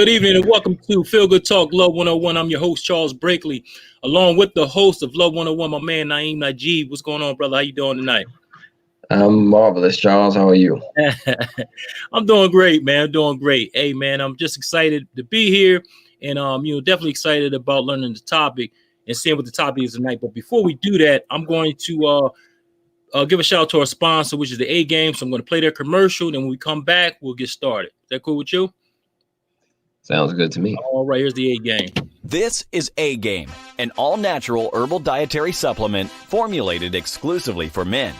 Good evening and welcome to Feel Good Talk Love 101. I'm your host, Charles Brakely, along with the host of Love 101, my man, Naeem Najib. What's going on, brother? How you doing tonight? I'm marvelous, Charles. How are you? I'm doing great, man. I'm doing great. Hey, man, I'm just excited to be here and, definitely excited about learning the topic and seeing what the topic is tonight. But before we do that, I'm going to give a shout out to our sponsor, which is the A Game. So I'm going to play their commercial. Then when we come back, we'll get started. Is that cool with you? Sounds good to me. All right, here's the A Game. This is A Game, an all-natural herbal dietary supplement formulated exclusively for men.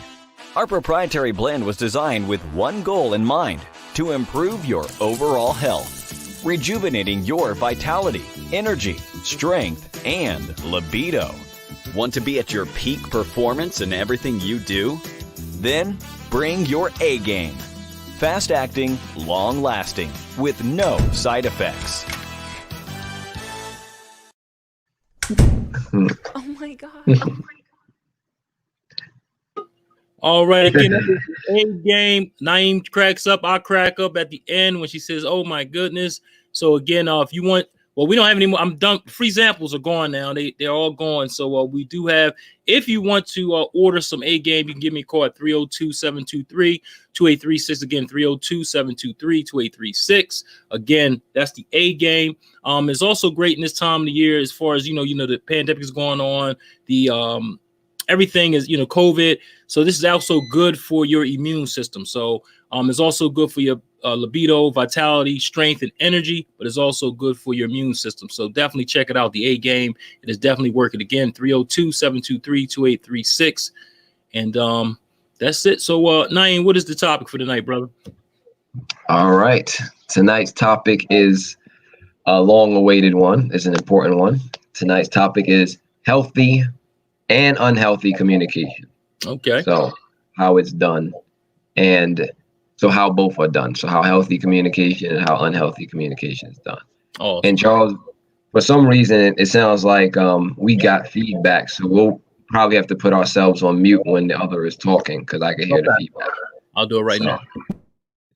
Our proprietary blend was designed with one goal in mind: to improve your overall health, rejuvenating your vitality, energy, strength, and libido. Want to be at your peak performance in everything you do? Then bring your A Game. Fast-acting, long-lasting, with no side effects. Oh my God. All right, again, A Game. Naeem cracks up. I crack up at the end when she says, "Oh my goodness." So again, if you want, we don't have any more. I'm done. Free samples are gone now. They're all gone. So we do have. If you want to order some A Game, you can give me a call at 302-723-2836. Again, 302-723-2836. Again, that's the A Game. It's also great in this time of the year as far as the pandemic is going on. The everything is COVID. So this is also good for your immune system. So it's also good for your libido, vitality, strength, and energy, but it's also good for your immune system. So definitely check it out, the A Game. It is definitely working. Again, 302-723-2836. And that's it. So Naeem, what is the topic for tonight, brother? All right. Tonight's topic is a long-awaited one. It's an important one. Tonight's topic is healthy and unhealthy communication. Okay. So how it's done, and so how both are done. So how healthy communication and how unhealthy communication is done. Oh. And Charles, for some reason, it sounds like we got feedback. So we'll probably have to put ourselves on mute when the other is talking, because I can hear the feedback. I'll do it right now.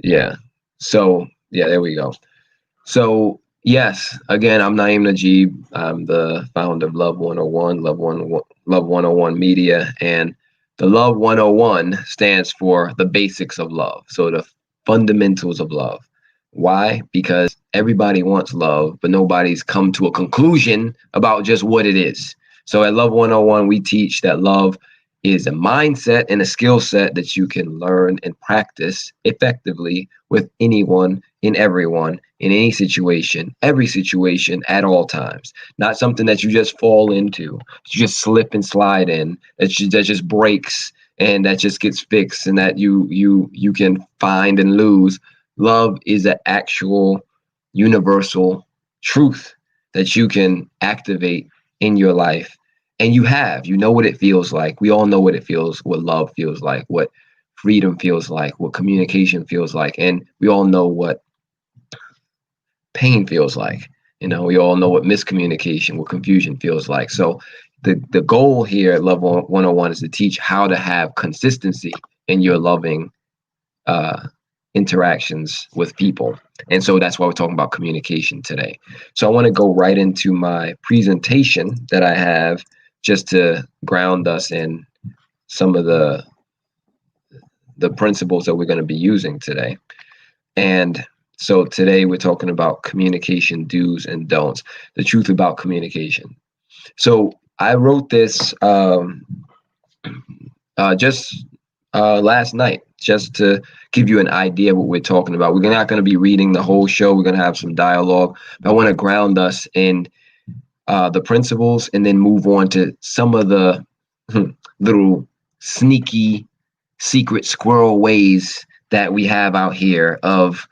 Yeah. So yeah, there we go. So yes, again, I'm Naeem Najib. I'm the founder of Love 101, Love 101 Media, and the Love 101 stands for the basics of love. So the fundamentals of love. Why? Because everybody wants love, but nobody's come to a conclusion about just what it is. So at Love 101, we teach that love is a mindset and a skill set that you can learn and practice effectively with anyone and everyone in any situation, every situation at all times. Not something that you just fall into, you just slip and slide in, that just breaks and that just gets fixed and that you can find and lose. Love is an actual universal truth that you can activate in your life. And you know what it feels like. We all know what love feels like, what freedom feels like, what communication feels like. And we all know what pain feels like. We all know what miscommunication, what confusion feels like. So the goal here at Love 101 is to teach how to have consistency in your loving interactions with people. And so that's why we're talking about communication today. So I want to go right into my presentation that I have, just to ground us in some of the principles that we're going to be using today. And so today we're talking about communication do's and don'ts, the truth about communication. So I wrote this just last night, just to give you an idea of what we're talking about. We're not going to be reading the whole show. We're going to have some dialogue. But I want to ground us in the principles, and then move on to some of the little sneaky secret squirrel ways that we have out here of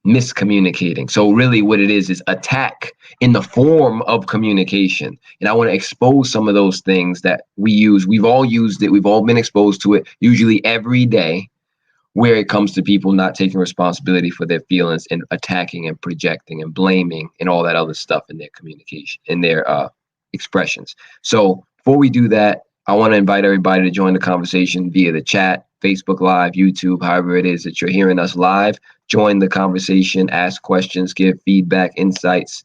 miscommunicating. So really what it is attack in the form of communication. And I want to expose some of those things that we use. We've all used it. We've all been exposed to it, usually every day, where it comes to people not taking responsibility for their feelings and attacking and projecting and blaming and all that other stuff in their communication, in their expressions. So before we do that, I want to invite everybody to join the conversation via the chat, Facebook Live, YouTube, however it is that you're hearing us live. Join the conversation, ask questions, give feedback, insights,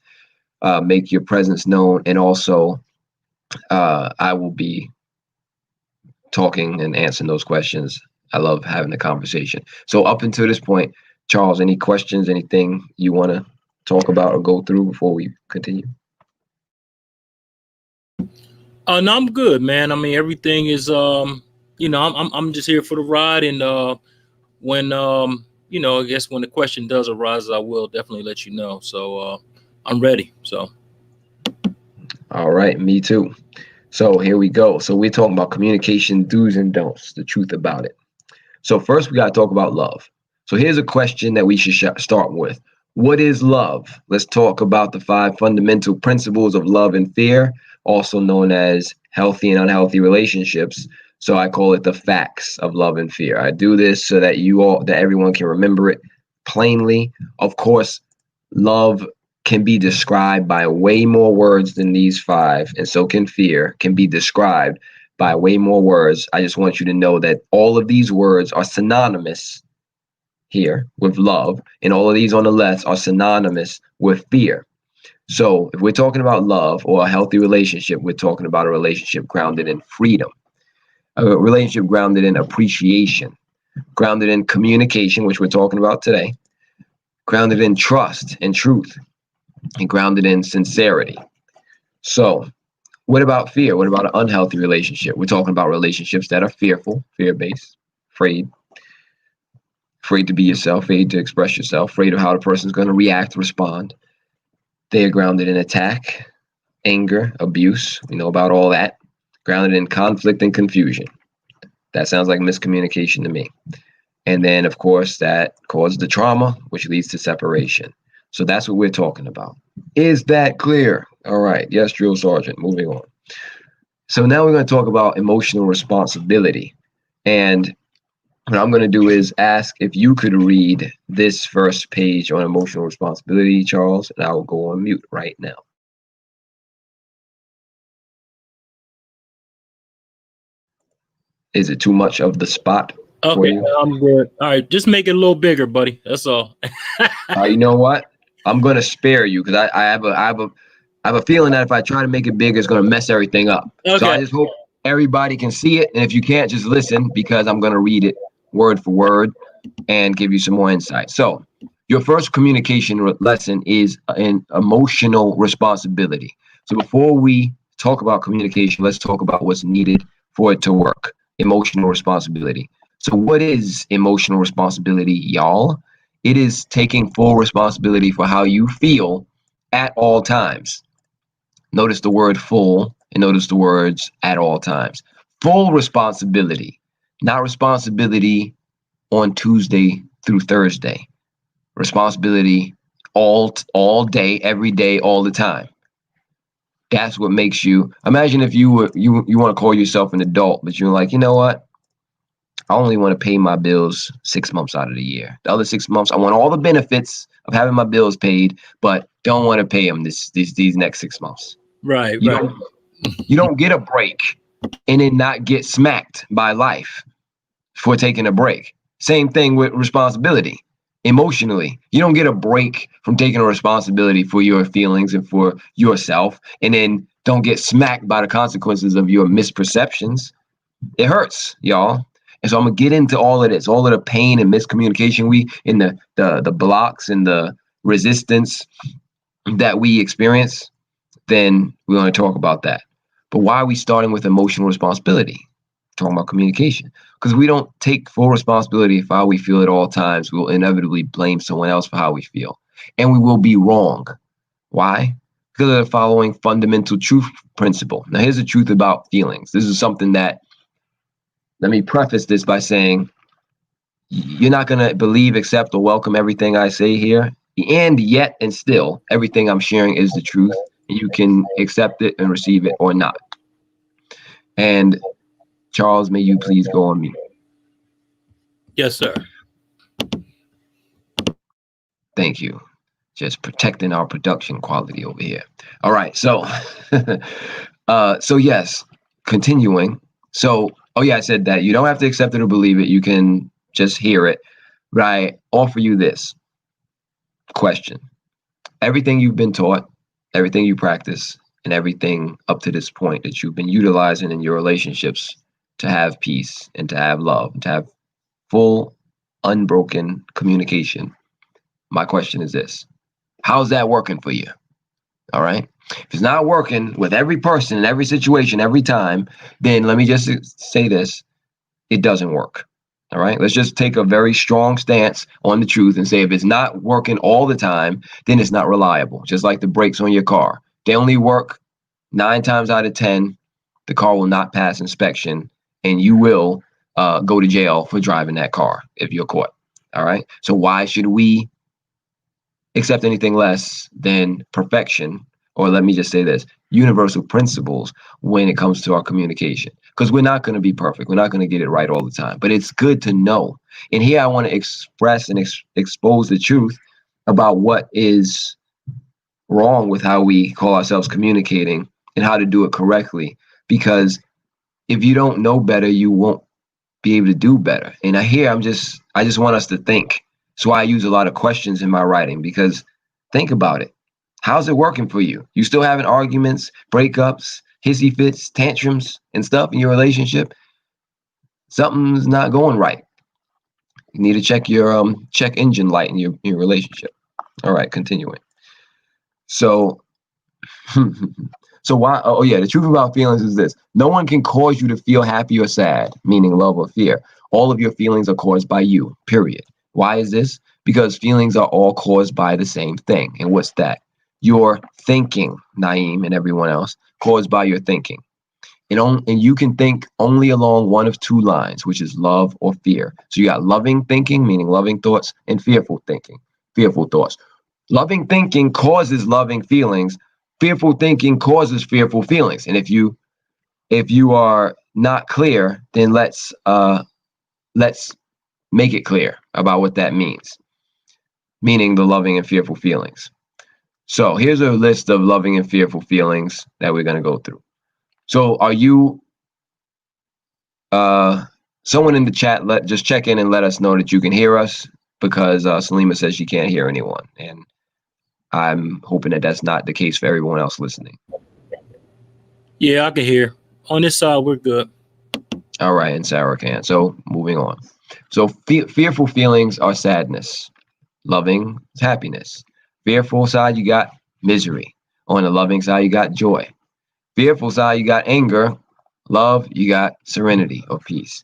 make your presence known. And also, I will be talking and answering those questions. I love having the conversation. So up until this point, Charles, any questions, anything you want to talk about or go through before we continue? No, I'm good, man. I mean, everything is, I'm just here for the ride. And when, I guess when the question does arise, I will definitely let you know. So I'm ready. So. All right. Me too. So here we go. So we're talking about communication do's and don'ts, the truth about it. So first we got to talk about love. So here's a question that we should start with. What is love? Let's talk about the 5 fundamental principles of love and fear, also known as healthy and unhealthy relationships. So I call it the facts of love and fear. I do this so that everyone can remember it plainly. Of course, love can be described by way more words than these 5, and so can fear, can be described by way more words. I just want you to know that all of these words are synonymous here with love, and all of these on the left are synonymous with fear. So if we're talking about love or a healthy relationship, we're talking about a relationship grounded in freedom, a relationship grounded in appreciation, grounded in communication, which we're talking about today, grounded in trust and truth, and grounded in sincerity. So what about fear? What about an unhealthy relationship? We're talking about relationships that are fearful, fear-based, afraid to be yourself, afraid to express yourself, afraid of how the person's going to react, respond. They are grounded in attack, anger, abuse. We know about all that. Grounded in conflict and confusion. That sounds like miscommunication to me. And then, of course, that causes the trauma, which leads to separation. So that's what we're talking about. Is that clear? All right. Yes, Drill Sergeant. Moving on. So now we're going to talk about emotional responsibility. And what I'm going to do is ask if you could read this first page on emotional responsibility, Charles, and I will go on mute right now. Is it too much of the spot? Okay, I'm good. All right, just make it a little bigger, buddy. That's all. You know what? I'm going to spare you because I have a feeling that if I try to make it bigger, it's going to mess everything up. Okay. So I just hope everybody can see it. And if you can't, just listen because I'm going to read it word for word and give you some more insight. So your first communication lesson is an emotional responsibility. So before we talk about communication, let's talk about what's needed for it to work. Emotional responsibility. So what is emotional responsibility, y'all? It is taking full responsibility for how you feel at all times. Notice the word full and notice the words at all times. Full responsibility, not responsibility on Tuesday through Thursday. Responsibility all day, every day, all the time. That's what makes you. Imagine if you want to call yourself an adult, but you're like, you know what? I only want to pay my bills 6 months out of the year. The other 6 months, I want all the benefits of having my bills paid, but don't want to pay them these next 6 months. Right. You don't get a break and then not get smacked by life for taking a break. Same thing with responsibility. Emotionally, you don't get a break from taking a responsibility for your feelings and for yourself, and then don't get smacked by the consequences of your misperceptions. It hurts, y'all. And so I'm gonna get into all of this, all of the pain and miscommunication in the blocks and the resistance that we experience. Then we're going to talk about that. But why are we starting with emotional responsibility? Talking about communication. Because we don't take full responsibility for how we feel at all times. We'll inevitably blame someone else for how we feel. And we will be wrong. Why? Because of the following fundamental truth principle. Now, here's the truth about feelings. This is something that, let me preface this by saying, you're not going to believe, accept, or welcome everything I say here. And yet, and still, everything I'm sharing is the truth. You can accept it and receive it or not. And Charles, may you please go on mute. Yes, sir. Thank you. Just protecting our production quality over here. All right. So, so yes, continuing. So, oh yeah, I said that. You don't have to accept it or believe it. You can just hear it. But I offer you this question. Everything you've been taught, everything you practice, and everything up to this point that you've been utilizing in your relationships to have peace and to have love, and to have full, unbroken communication. My question is this: how's that working for you? All right. If it's not working with every person in every situation, every time, then let me just say this: it doesn't work. All right. Let's just take a very strong stance on the truth and say if it's not working all the time, then it's not reliable. Just like the brakes on your car. They only work 9 times out of 10. The car will not pass inspection, and you will go to jail for driving that car if you're caught. All right. So why should we accept anything less than perfection, or let me just say this, universal principles when it comes to our communication? Because we're not going to be perfect. We're not going to get it right all the time, but it's good to know. And here I want to express and expose the truth about what is wrong with how we call ourselves communicating and how to do it correctly. Because if you don't know better, you won't be able to do better. And I just want us to think. That's why I use a lot of questions in my writing, because think about it. How's it working for you? You still having arguments, breakups, hissy fits, tantrums, and stuff in your relationship? Something's not going right. You need to check your check engine light in your relationship. All right, continuing. So, so why? Oh yeah, the truth about feelings is this: no one can cause you to feel happy or sad, meaning love or fear. All of your feelings are caused by you. Period. Why is this? Because feelings are all caused by the same thing. And what's that? Your thinking, Naeem and everyone else, caused by your thinking. And you can think only along one of 2 lines, which is love or fear. So you got loving thinking, meaning loving thoughts, and fearful thinking, fearful thoughts. Loving thinking causes loving feelings. Fearful thinking causes fearful feelings. And if you are not clear, then let's make it clear about what that means, meaning the loving and fearful feelings. So here's a list of loving and fearful feelings that we're going to go through. So are you, someone in the chat, just check in and let us know that you can hear us, because Salima says she can't hear anyone. And I'm hoping that that's not the case for everyone else listening. Yeah, I can hear. On this side, we're good. All right, and Sarah can. So moving on. So fearful feelings are sadness. Loving is happiness. Fearful side, you got misery. On the loving side, you got joy. Fearful side, you got anger. Love, you got serenity or peace.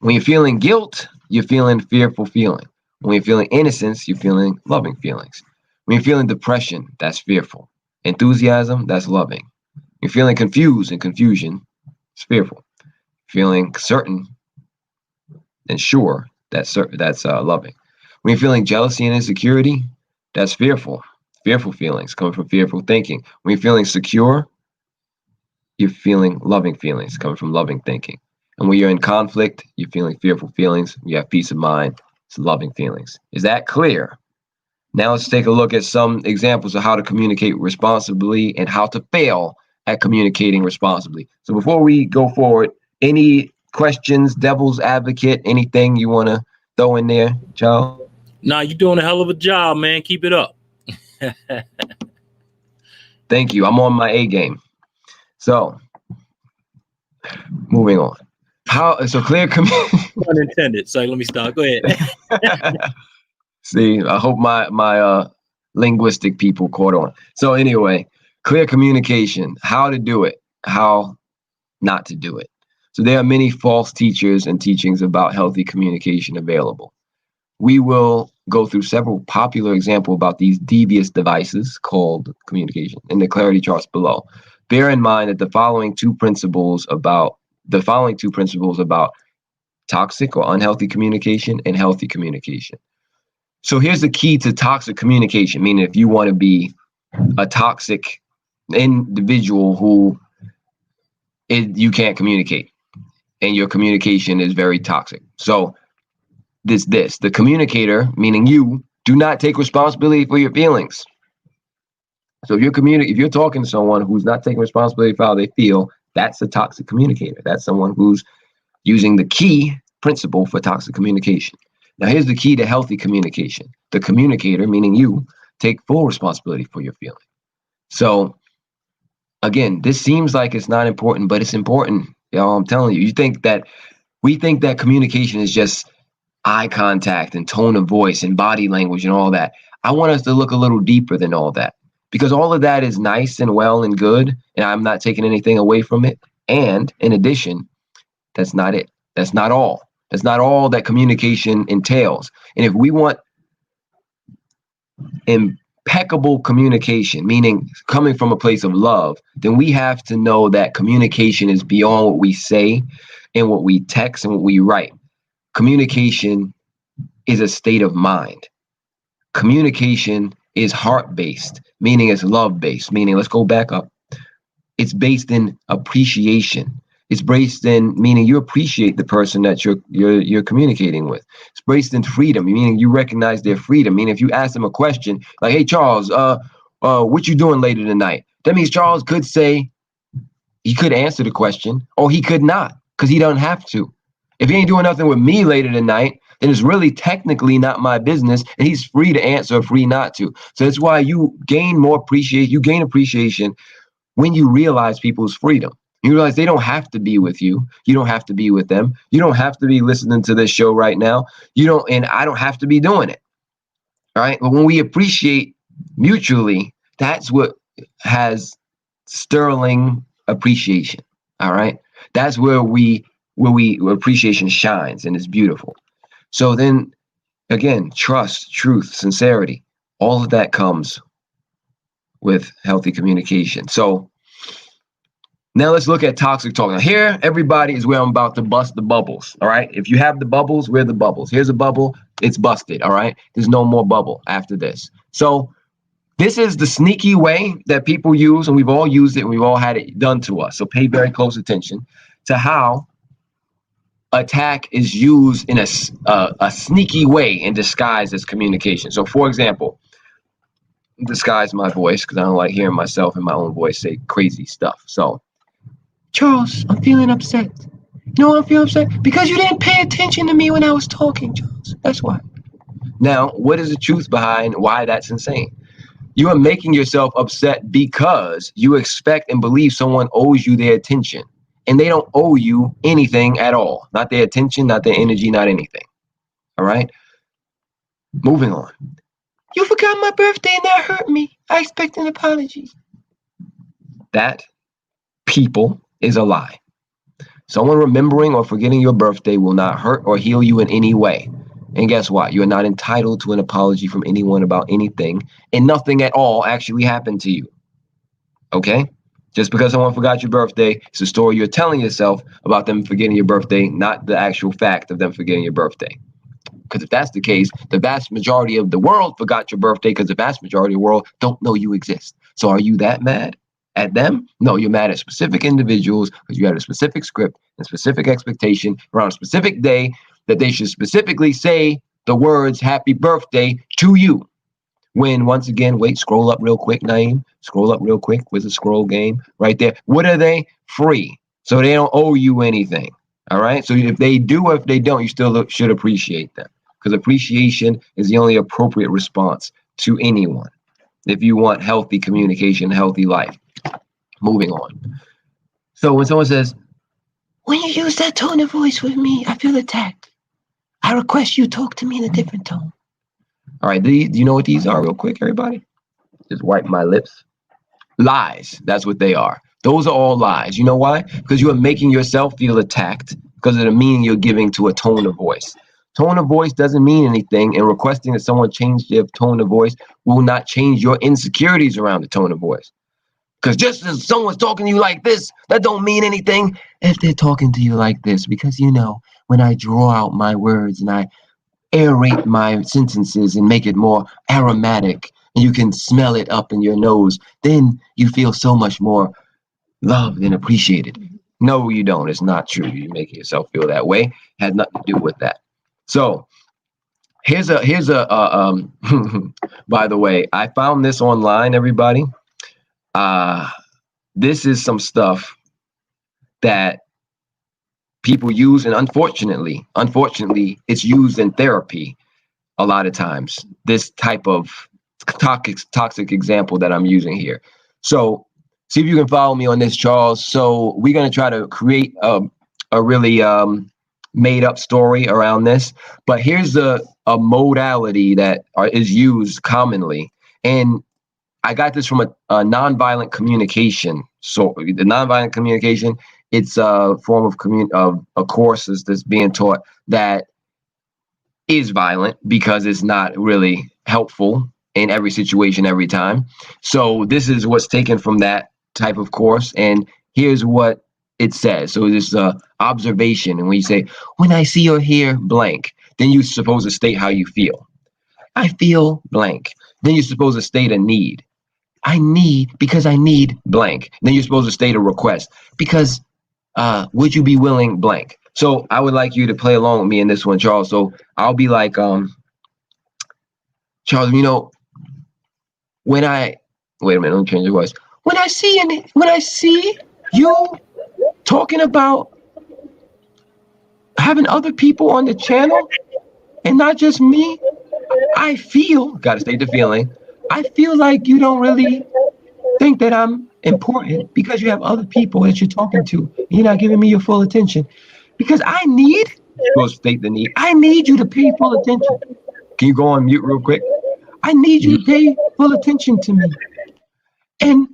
When you're feeling guilt, you're feeling fearful feeling. When you're feeling innocence, you're feeling loving feelings. When you're feeling depression, that's fearful. Enthusiasm, that's loving. You're feeling confused and confusion, it's fearful. Feeling certain and sure, that's loving. When you're feeling jealousy and insecurity, that's fearful. Fearful feelings coming from fearful thinking. When you're feeling secure, you're feeling loving feelings coming from loving thinking. And when you're in conflict, you're feeling fearful feelings. You have peace of mind, it's loving feelings. Is that clear? Now let's take a look at some examples of how to communicate responsibly and how to fail at communicating responsibly. So before we go forward, any questions, devil's advocate, anything you want to throw in there, Charles? Nah, you're doing a hell of a job, man. Keep it up. Thank you. I'm on my A game. So moving on. Clear unintended. So let me start. Go ahead. See, I hope my linguistic people caught on. So anyway, clear communication, how to do it, how not to do it. So there are many false teachers and teachings about healthy communication available. We will go through several popular examples about these devious devices called communication in the clarity charts below. Bear in mind that the following two principles about toxic or unhealthy communication and healthy communication. So here's the key to toxic communication, meaning if you want to be a toxic individual who you can't communicate and your communication is very toxic. So the communicator, meaning you, do not take responsibility for your feelings. So if you're talking to someone who's not taking responsibility for how they feel, That's a toxic communicator. That's someone who's using the key principle for toxic communication. Now, here's the key to healthy communication. The communicator, meaning you, take full responsibility for your feeling. So, again, this seems like it's not important, but it's important. I'm telling you, we think that communication is just eye contact and tone of voice and body language and all that. I want us to look a little deeper than all that, because all of that is nice and well and good, and I'm not taking anything away from it. And in addition, that's not it. That's not all. That's not all that communication entails. And if we want impeccable communication, meaning coming from a place of love, then we have to know that communication is beyond what we say and what we text and what we write. Communication is a state of mind. Communication is heart-based, meaning it's love-based, meaning, let's go back up. It's based in appreciation. It's based in meaning you appreciate the person that you're communicating with. It's based in freedom, meaning you recognize their freedom. Meaning if you ask them a question like, "Hey Charles, what you doing later tonight?" That means Charles could say, he could answer the question, or he could not, because he don't have to. If he ain't doing nothing with me later tonight, then it's really technically not my business, and he's free to answer or free not to. So that's why you gain appreciation when you realize people's freedom. You realize they don't have to be with you. You don't have to be with them. You don't have to be listening to this show right now. And I don't have to be doing it. All right. But when we appreciate mutually, that's what has sterling appreciation. All right. That's where appreciation shines and is beautiful. So then again, trust, truth, sincerity, all of that comes with healthy communication. So now let's look at toxic talk. Now here, everybody, is where I'm about to bust the bubbles. All right. If you have the bubbles, we're the bubbles. Here's a bubble. It's busted. All right. There's no more bubble after this. So this is the sneaky way that people use, and we've all used it, and we've all had it done to us. So pay very close attention to how attack is used in a sneaky way in disguise as communication. So for example, disguise my voice, because I don't like hearing myself in my own voice say crazy stuff. So, "Charles, I'm feeling upset." "No, I'm feeling upset because you didn't pay attention to me when I was talking, Charles. That's why." Now, what is the truth behind why that's insane? You are making yourself upset because you expect and believe someone owes you their attention, and they don't owe you anything at all. Not their attention, not their energy, not anything. All right? Moving on. "You forgot my birthday and that hurt me. I expect an apology." That, people, is a lie. Someone remembering or forgetting your birthday will not hurt or heal you in any way. And guess what? You are not entitled to an apology from anyone about anything, and nothing at all actually happened to you. Okay? Just because someone forgot your birthday, it's a story you're telling yourself about them forgetting your birthday, not the actual fact of them forgetting your birthday. Because if that's the case, the vast majority of the world forgot your birthday, because the vast majority of the world don't know you exist. So are you that mad at them? No, you're mad at specific individuals because you had a specific script and specific expectation around a specific day that they should specifically say the words "happy birthday" to you. When, once again, wait, scroll up real quick, Naeem. Scroll up real quick with the scroll game right there. What are they? Free. So they don't owe you anything. All right. So if they do or if they don't, you still should appreciate them, because appreciation is the only appropriate response to anyone if you want healthy communication, healthy life. Moving on. So when someone says, "When you use that tone of voice with me, I feel attacked. I request you talk to me in a different tone." All right. Do you know what these are real quick, everybody? Just wipe my lips. Lies. That's what they are. Those are all lies. You know why? Because you are making yourself feel attacked because of the meaning you're giving to a tone of voice. Tone of voice doesn't mean anything, and requesting that someone change their tone of voice will not change your insecurities around the tone of voice. Because just as someone's talking to you like this, that don't mean anything if they're talking to you like this. Because, when I draw out my words and I aerate my sentences and make it more aromatic, and you can smell it up in your nose, then you feel so much more loved and appreciated. No, you don't. It's not true. You're making yourself feel that way. It had nothing to do with that. So here's a by the way, I found this online, everybody. This is some stuff that people use, and unfortunately, it's used in therapy a lot of times. This type of toxic example that I'm using here. So see if you can follow me on this, Charles. So we're going to try to create a really made up story around this. But here's a modality that is used commonly. And I got this from a nonviolent communication. So the nonviolent communication, it's a form of a course that's being taught that is violent because it's not really helpful in every situation, every time. So this is what's taken from that type of course. And here's what it says. So this observation. And when you say, when I see or hear blank, then you're supposed to state how you feel. I feel blank. Then you're supposed to state a need. I need because I need blank. Then you're supposed to state a request because would you be willing blank? So I would like you to play along with me in this one, Charles. So I'll be like, Charles, you know, wait a minute, let me change your voice. When I see you talking about having other people on the channel and not just me, I feel, gotta state the feeling, I feel like you don't really think that I'm important because you have other people that you're talking to. And you're not giving me your full attention. Because I need, supposed to state the need, I need you to pay full attention. Can you go on mute real quick? I need you to pay full attention to me. And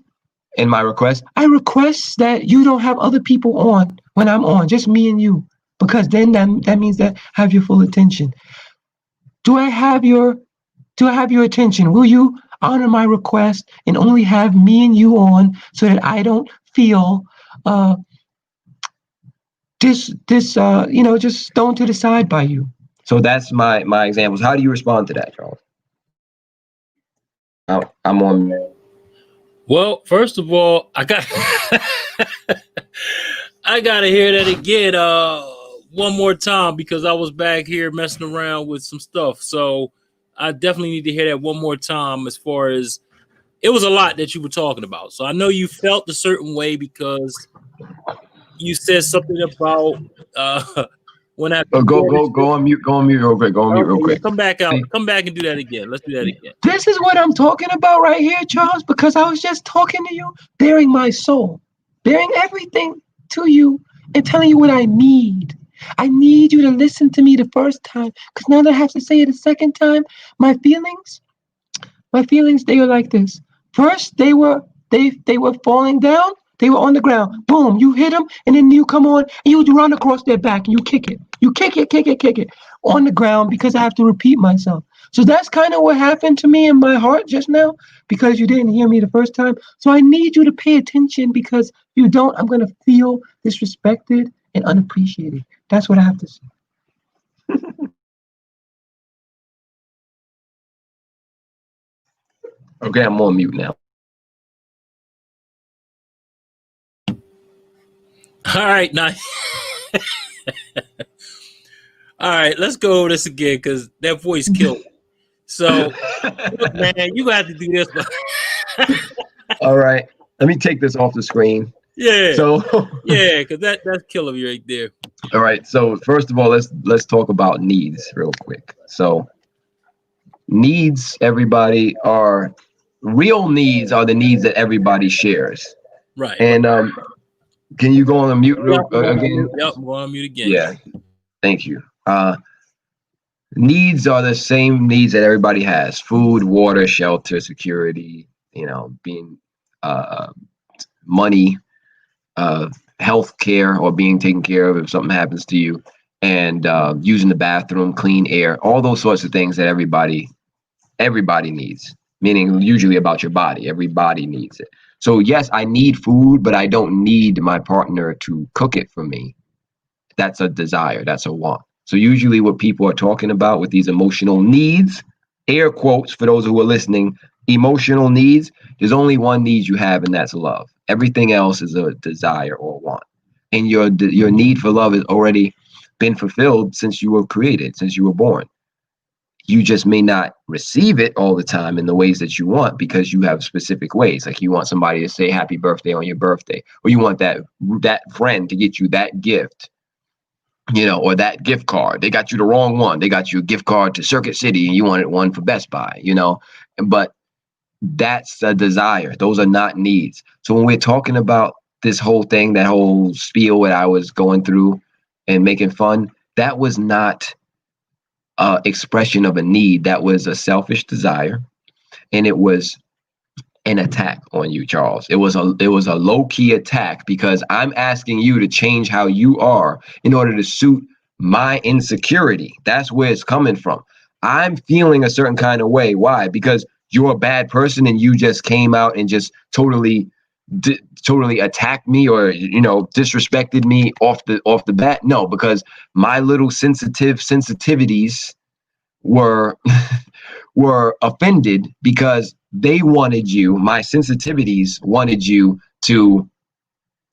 in my request, I request that you don't have other people on when I'm on, just me and you. Because then that means that I have your full attention. Do I have your attention? Will you honor my request and only have me and you on so that I don't feel just thrown to the side by you? So that's my examples. How do you respond to that, Charles? I'm on. Well, first of all, I gotta hear that again one more time because I was back here messing around with some stuff. So I definitely need to hear that one more time. As far as it was a lot that you were talking about. So I know you felt a certain way because you said something about when I go on mute real quick. Go on mute real quick. Come back out. Come back and do that again. Let's do that again. This is what I'm talking about right here, Charles, because I was just talking to you, bearing my soul, bearing everything to you and telling you what I need. I need you to listen to me the first time, because now that I have to say it a second time, my feelings, they were like this. First, they were falling down. They were on the ground. Boom, you hit them, and then you come on, and you run across their back, and you kick it. You kick it on the ground because I have to repeat myself. So that's kind of what happened to me in my heart just now because you didn't hear me the first time. So I need you to pay attention because if you don't, I'm going to feel disrespected and unappreciated. That's what I have to say. Okay, I'm on mute now. All right, now. All right, let's go over this again because that voice killed me. So, look, man, you got to do this. All right, let me take this off the screen. Yeah. So yeah, because that's killing me right there. All right. So first of all, let's talk about needs real quick. So needs, everybody, are real needs are the needs that everybody shares. Right. And can you go on mute again? Yep, go on mute again. Yeah. Thank you. Needs are the same needs that everybody has: food, water, shelter, security. Being money, health care, or being taken care of if something happens to you, and using the bathroom, clean air, all those sorts of things that everybody needs, meaning usually about your body. Everybody needs it. So yes, I need food, but I don't need my partner to cook it for me. That's a desire. That's a want. So usually what people are talking about with these emotional needs, air quotes for those who are listening, emotional needs, there's only one need you have, and that's love. Everything else is a desire or want. And your need for love has already been fulfilled since you were created, since you were born. You just may not receive it all the time in the ways that you want because you have specific ways. Like you want somebody to say happy birthday on your birthday, or you want that friend to get you that gift, you know, or that gift card. They got you the wrong one. They got you a gift card to Circuit City and you wanted one for Best Buy, you know, but that's a desire. Those are not needs. So when we're talking about this whole thing, that whole spiel that I was going through and making fun, that was not expression of a need. That was a selfish desire, and it was an attack on you, Charles. It was a low-key attack because I'm asking you to change how you are in order to suit my insecurity. That's where it's coming from. I'm feeling a certain kind of way. Why? Because you're a bad person and you just came out and just totally attacked me, or, you know, disrespected me off the bat. No, because my little sensitivities were were offended because they wanted you, my sensitivities wanted you to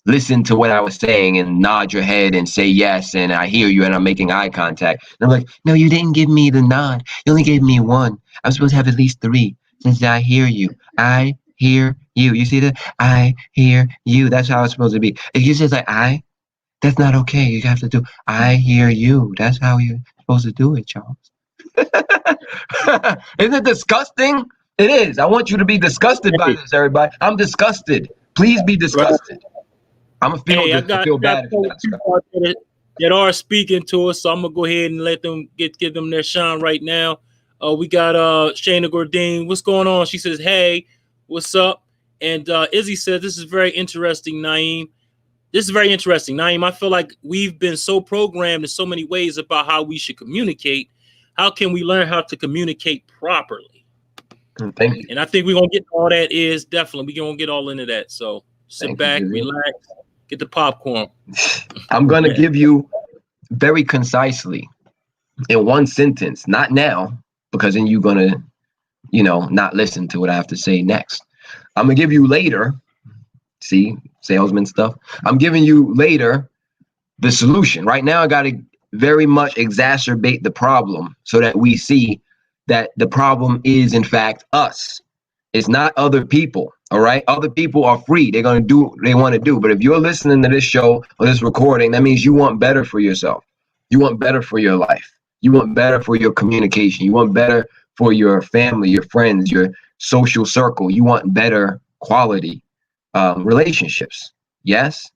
listen to what I was saying and nod your head and say yes, and I hear you, and I'm making eye contact. And I'm like, no, you didn't give me the nod. You only gave me one. I'm supposed to have at least three. Since I hear you. I hear you. You see that? I hear you. That's how it's supposed to be. If you just like I, that's not okay. You have to do I hear you. That's how you're supposed to do it, Charles. Isn't it disgusting? It is. I want you to be disgusted by this, everybody. I'm disgusted. Please be disgusted. I'm gonna feel feel bad if you're not disgusted. That are speaking to us, so I'm gonna go ahead and let them give them their shine right now. We got Shayna Gordine. What's going on? She says, hey, what's up? And Izzy says, this is very interesting, Naeem. This is very interesting, Naeem. I feel like we've been so programmed in so many ways about how we should communicate. How can we learn how to communicate properly? Thank you. And I think we're going to get all that is definitely. We're going to get all into that. So sit back, relax, get the popcorn. I'm going to give you very concisely in one sentence, not now, because then you're going to, you know, not listen to what I have to say next. I'm going to give you later. See, salesman stuff. I'm giving you later the solution. Right now, I got to very much exacerbate the problem so that we see that the problem is, in fact, us. It's not other people. All right. Other people are free. They're going to do what they want to do. But if you're listening to this show or this recording, that means you want better for yourself. You want better for your life. You want better for your communication. You want better for your family, your friends, your social circle. You want better quality relationships. Yes.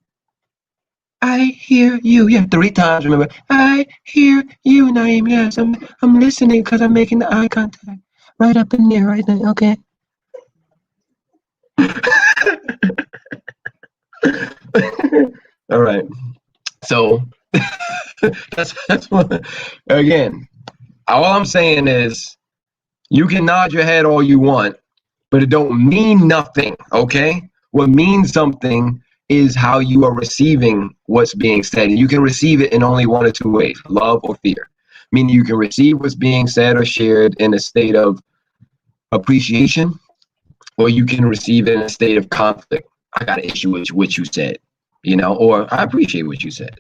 I hear you. Yeah, 3 times. Remember, I hear you, Naeem. Yes, I'm listening because I'm making the eye contact right up in there, right now. Okay. All right. So that's what, again, all I'm saying is you can nod your head all you want, but it don't mean nothing. Okay. What means something is how you are receiving what's being said. And you can receive it in only 1 or 2 ways, love or fear. Meaning you can receive what's being said or shared in a state of appreciation, or you can receive it in a state of conflict. I got an issue with what you said, you know, or I appreciate what you said.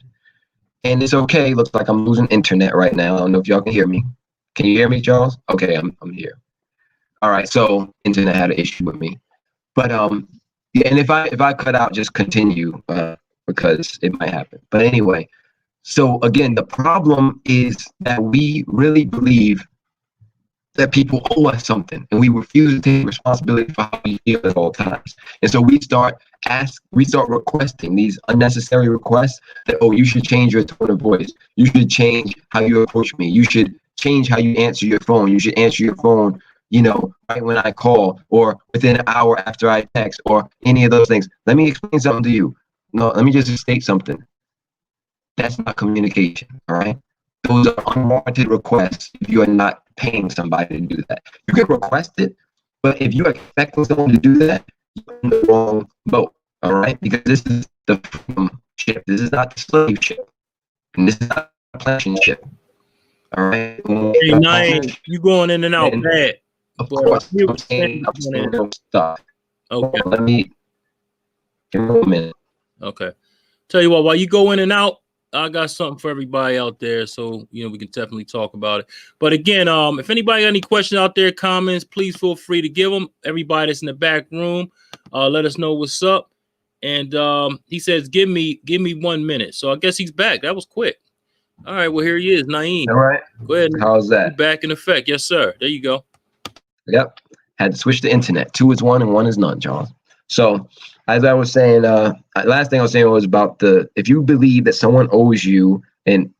And it's okay. Looks like I'm losing internet right now. I don't know if y'all can hear me. Can you hear me, Charles? Okay, I'm here. All right, so internet had an issue with me. But yeah, and if I cut out, just continue because it might happen. But anyway, so again, the problem is that we really believe that people owe us something, and we refuse to take responsibility for how we feel at all times. And so we start requesting these unnecessary requests that, oh, you should change your tone of voice. You should change how you approach me. You should change how you answer your phone. You should answer your phone, you know, right when I call, or within an hour after I text, or any of those things. Let me explain something to you. No, let me just state something. That's not communication, all right? Those are unwarranted requests if you are not paying somebody to do that. You can request it, but if you're expecting someone to do that, you're in the wrong boat, all right? Because this is the freedom ship. This is not the slave ship. And this is not a plantation ship, all right? Hey, Naeem, you going in and out bad. Of course, I'm saying stuff. Okay. Let me give me a minute. Okay. Tell you what, while you go in and out, I got something for everybody out there, so we can definitely talk about it. But again, if anybody got any questions out there, comments, please feel free to give them. Everybody that's in the back room, let us know what's up. And he says, "Give me 1 minute." So I guess he's back. That was quick. All right, well here he is, Naeem. All right. Go ahead. How's that? Back in effect, yes, sir. There you go. Yep. Had to switch the internet. 2 is 1 and 1 is none, Charles. So as I was saying, last thing I was saying was about if you believe that someone owes you an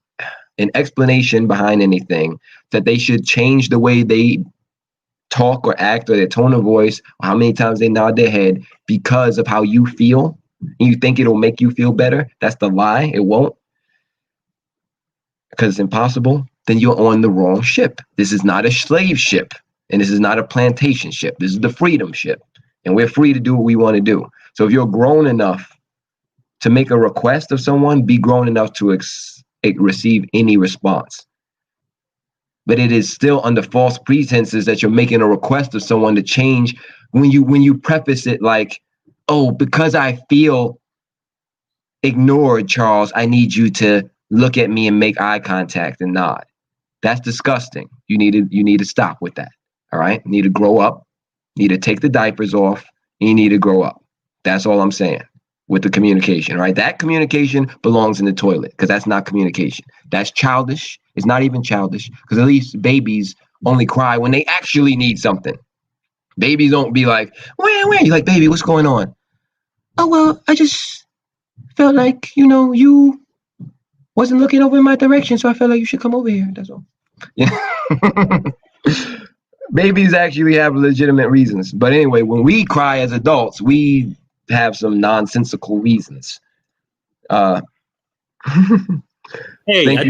explanation behind anything, that they should change the way they talk or act or their tone of voice or how many times they nod their head because of how you feel, and you think it'll make you feel better, that's the lie. It won't, because it's impossible. Then you're on the wrong ship. This is not a slave ship, and this is not a plantation ship. This is the freedom ship, and we're free to do what we want to do. So if you're grown enough to make a request of someone, be grown enough to receive any response. But it is still under false pretenses that you're making a request of someone to change when you preface it like, oh, because I feel ignored, Charles, I need you to look at me and make eye contact and nod. That's disgusting. You need to stop with that. All right. You need to grow up. You need to take the diapers off. And you need to grow up. That's all I'm saying with the communication. All right. That communication belongs in the toilet because that's not communication. That's childish. It's not even childish because at least babies only cry when they actually need something. Babies don't be like, where? You're like, baby, what's going on? Oh, well, I just felt like, you wasn't looking over in my direction, so I felt like you should come over here. That's all. Yeah. Babies actually have legitimate reasons. But anyway, when we cry as adults, we have some nonsensical reasons. Hey, I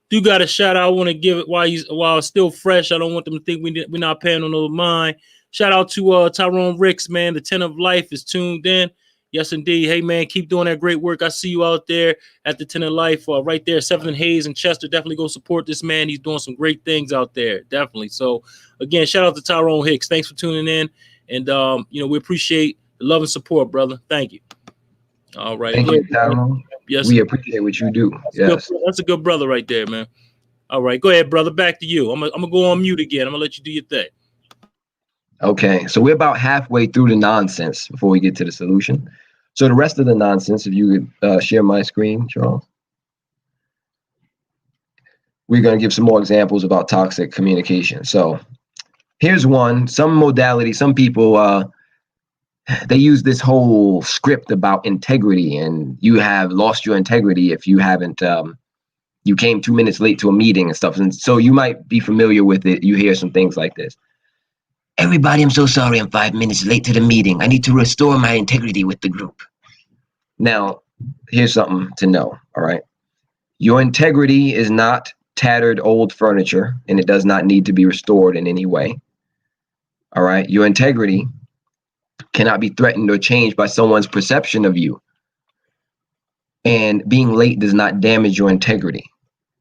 do got a shout out. I want to give it while it's still fresh. I don't want them to think we're not paying on no mind. Shout out to Tyrone Ricks, man. The 10 of Life is tuned in. Yes, indeed. Hey, man, keep doing that great work. I see you out there at the 10 of Life, right there, 7th and Hayes and Chester. Definitely go support this man. He's doing some great things out there. Definitely. So, again, shout out to Tyrone Hicks. Thanks for tuning in. And, we appreciate the love and support, brother. Thank you. All right. Thank you, Tyrone. Yes. We appreciate what you do. That's a good brother right there, man. All right. Go ahead, brother. Back to you. I'm gonna go on mute again. I'm going to let you do your thing. Okay, so we're about halfway through the nonsense before we get to the solution. So the rest of the nonsense, if you could share my screen, Charles. We're going to give some more examples about toxic communication. So here's one. Some modality, some people, they use this whole script about integrity, and you have lost your integrity if you haven't, you came 2 minutes late to a meeting and stuff. And so you might be familiar with it. You hear some things like this. Everybody, I'm so sorry I'm 5 minutes late to the meeting. I need to restore my integrity with the group. Now, here's something to know, all right? Your integrity is not tattered old furniture, and it does not need to be restored in any way, all right? Your integrity cannot be threatened or changed by someone's perception of you. And being late does not damage your integrity.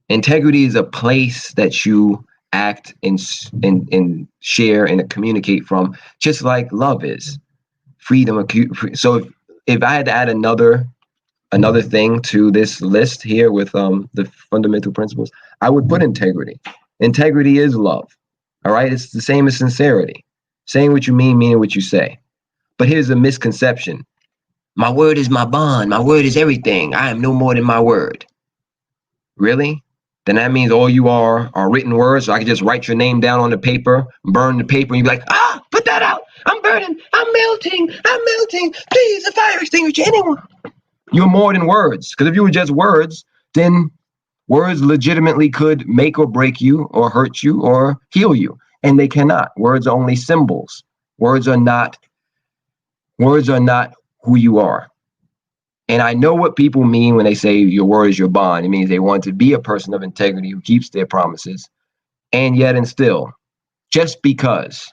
Integrity is a place that you act and share and communicate from, just like love is. Freedom. So if I had to add another thing to this list here with the fundamental principles, I would put integrity. Integrity is love. All right. It's the same as sincerity. Saying what you mean, meaning what you say. But here's a misconception. My word is my bond. My word is everything. I am no more than my word. Really? Then that means all you are written words. So I can just write your name down on the paper, burn the paper, and you'd be like, put that out. I'm burning. I'm melting. Please, a fire extinguisher, anyone. You're more than words. Because if you were just words, then words legitimately could make or break you or hurt you or heal you. And they cannot. Words are only symbols. Words are not who you are. And I know what people mean when they say your word is your bond. It means they want to be a person of integrity who keeps their promises. And yet and still, just because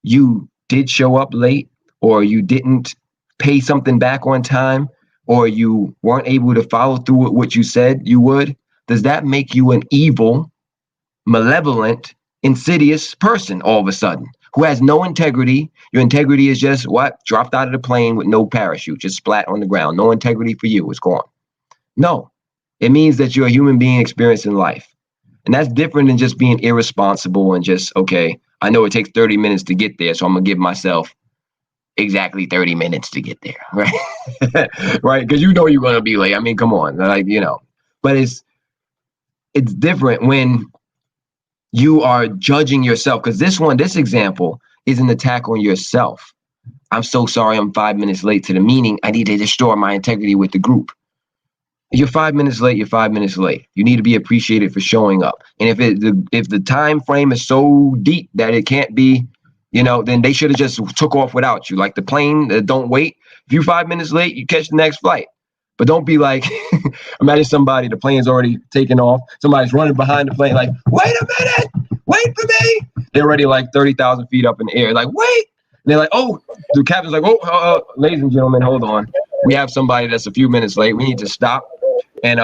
you did show up late, or you didn't pay something back on time, or you weren't able to follow through with what you said you would, does that make you an evil, malevolent, insidious person all of a sudden who has no integrity? Your integrity is just what? Dropped out of the plane with no parachute, just splat on the ground. No integrity for you. It's gone. No, it means that you're a human being experiencing life. And that's different than just being irresponsible and just, okay, I know it takes 30 minutes to get there, so I'm going to give myself exactly 30 minutes to get there, right? Right? Because you know you're going to be late. I mean, come on, like, but it's different when you are judging yourself, because this example is an attack on yourself. I'm so sorry I'm 5 minutes late to the meeting. I need to restore my integrity with the group. You're 5 minutes late. You're 5 minutes late. You need to be appreciated for showing up. And if the time frame is so deep that it can't be, then they should have just took off without you. Like the plane, don't wait. If you're 5 minutes late, you catch the next flight. But don't be like, imagine the plane's already taken off. Somebody's running behind the plane like, wait a minute, wait for me. They're already like 30,000 feet up in the air. Like, wait. And they're like, oh, the captain's like, oh, ladies and gentlemen, hold on. We have somebody that's a few minutes late. We need to stop and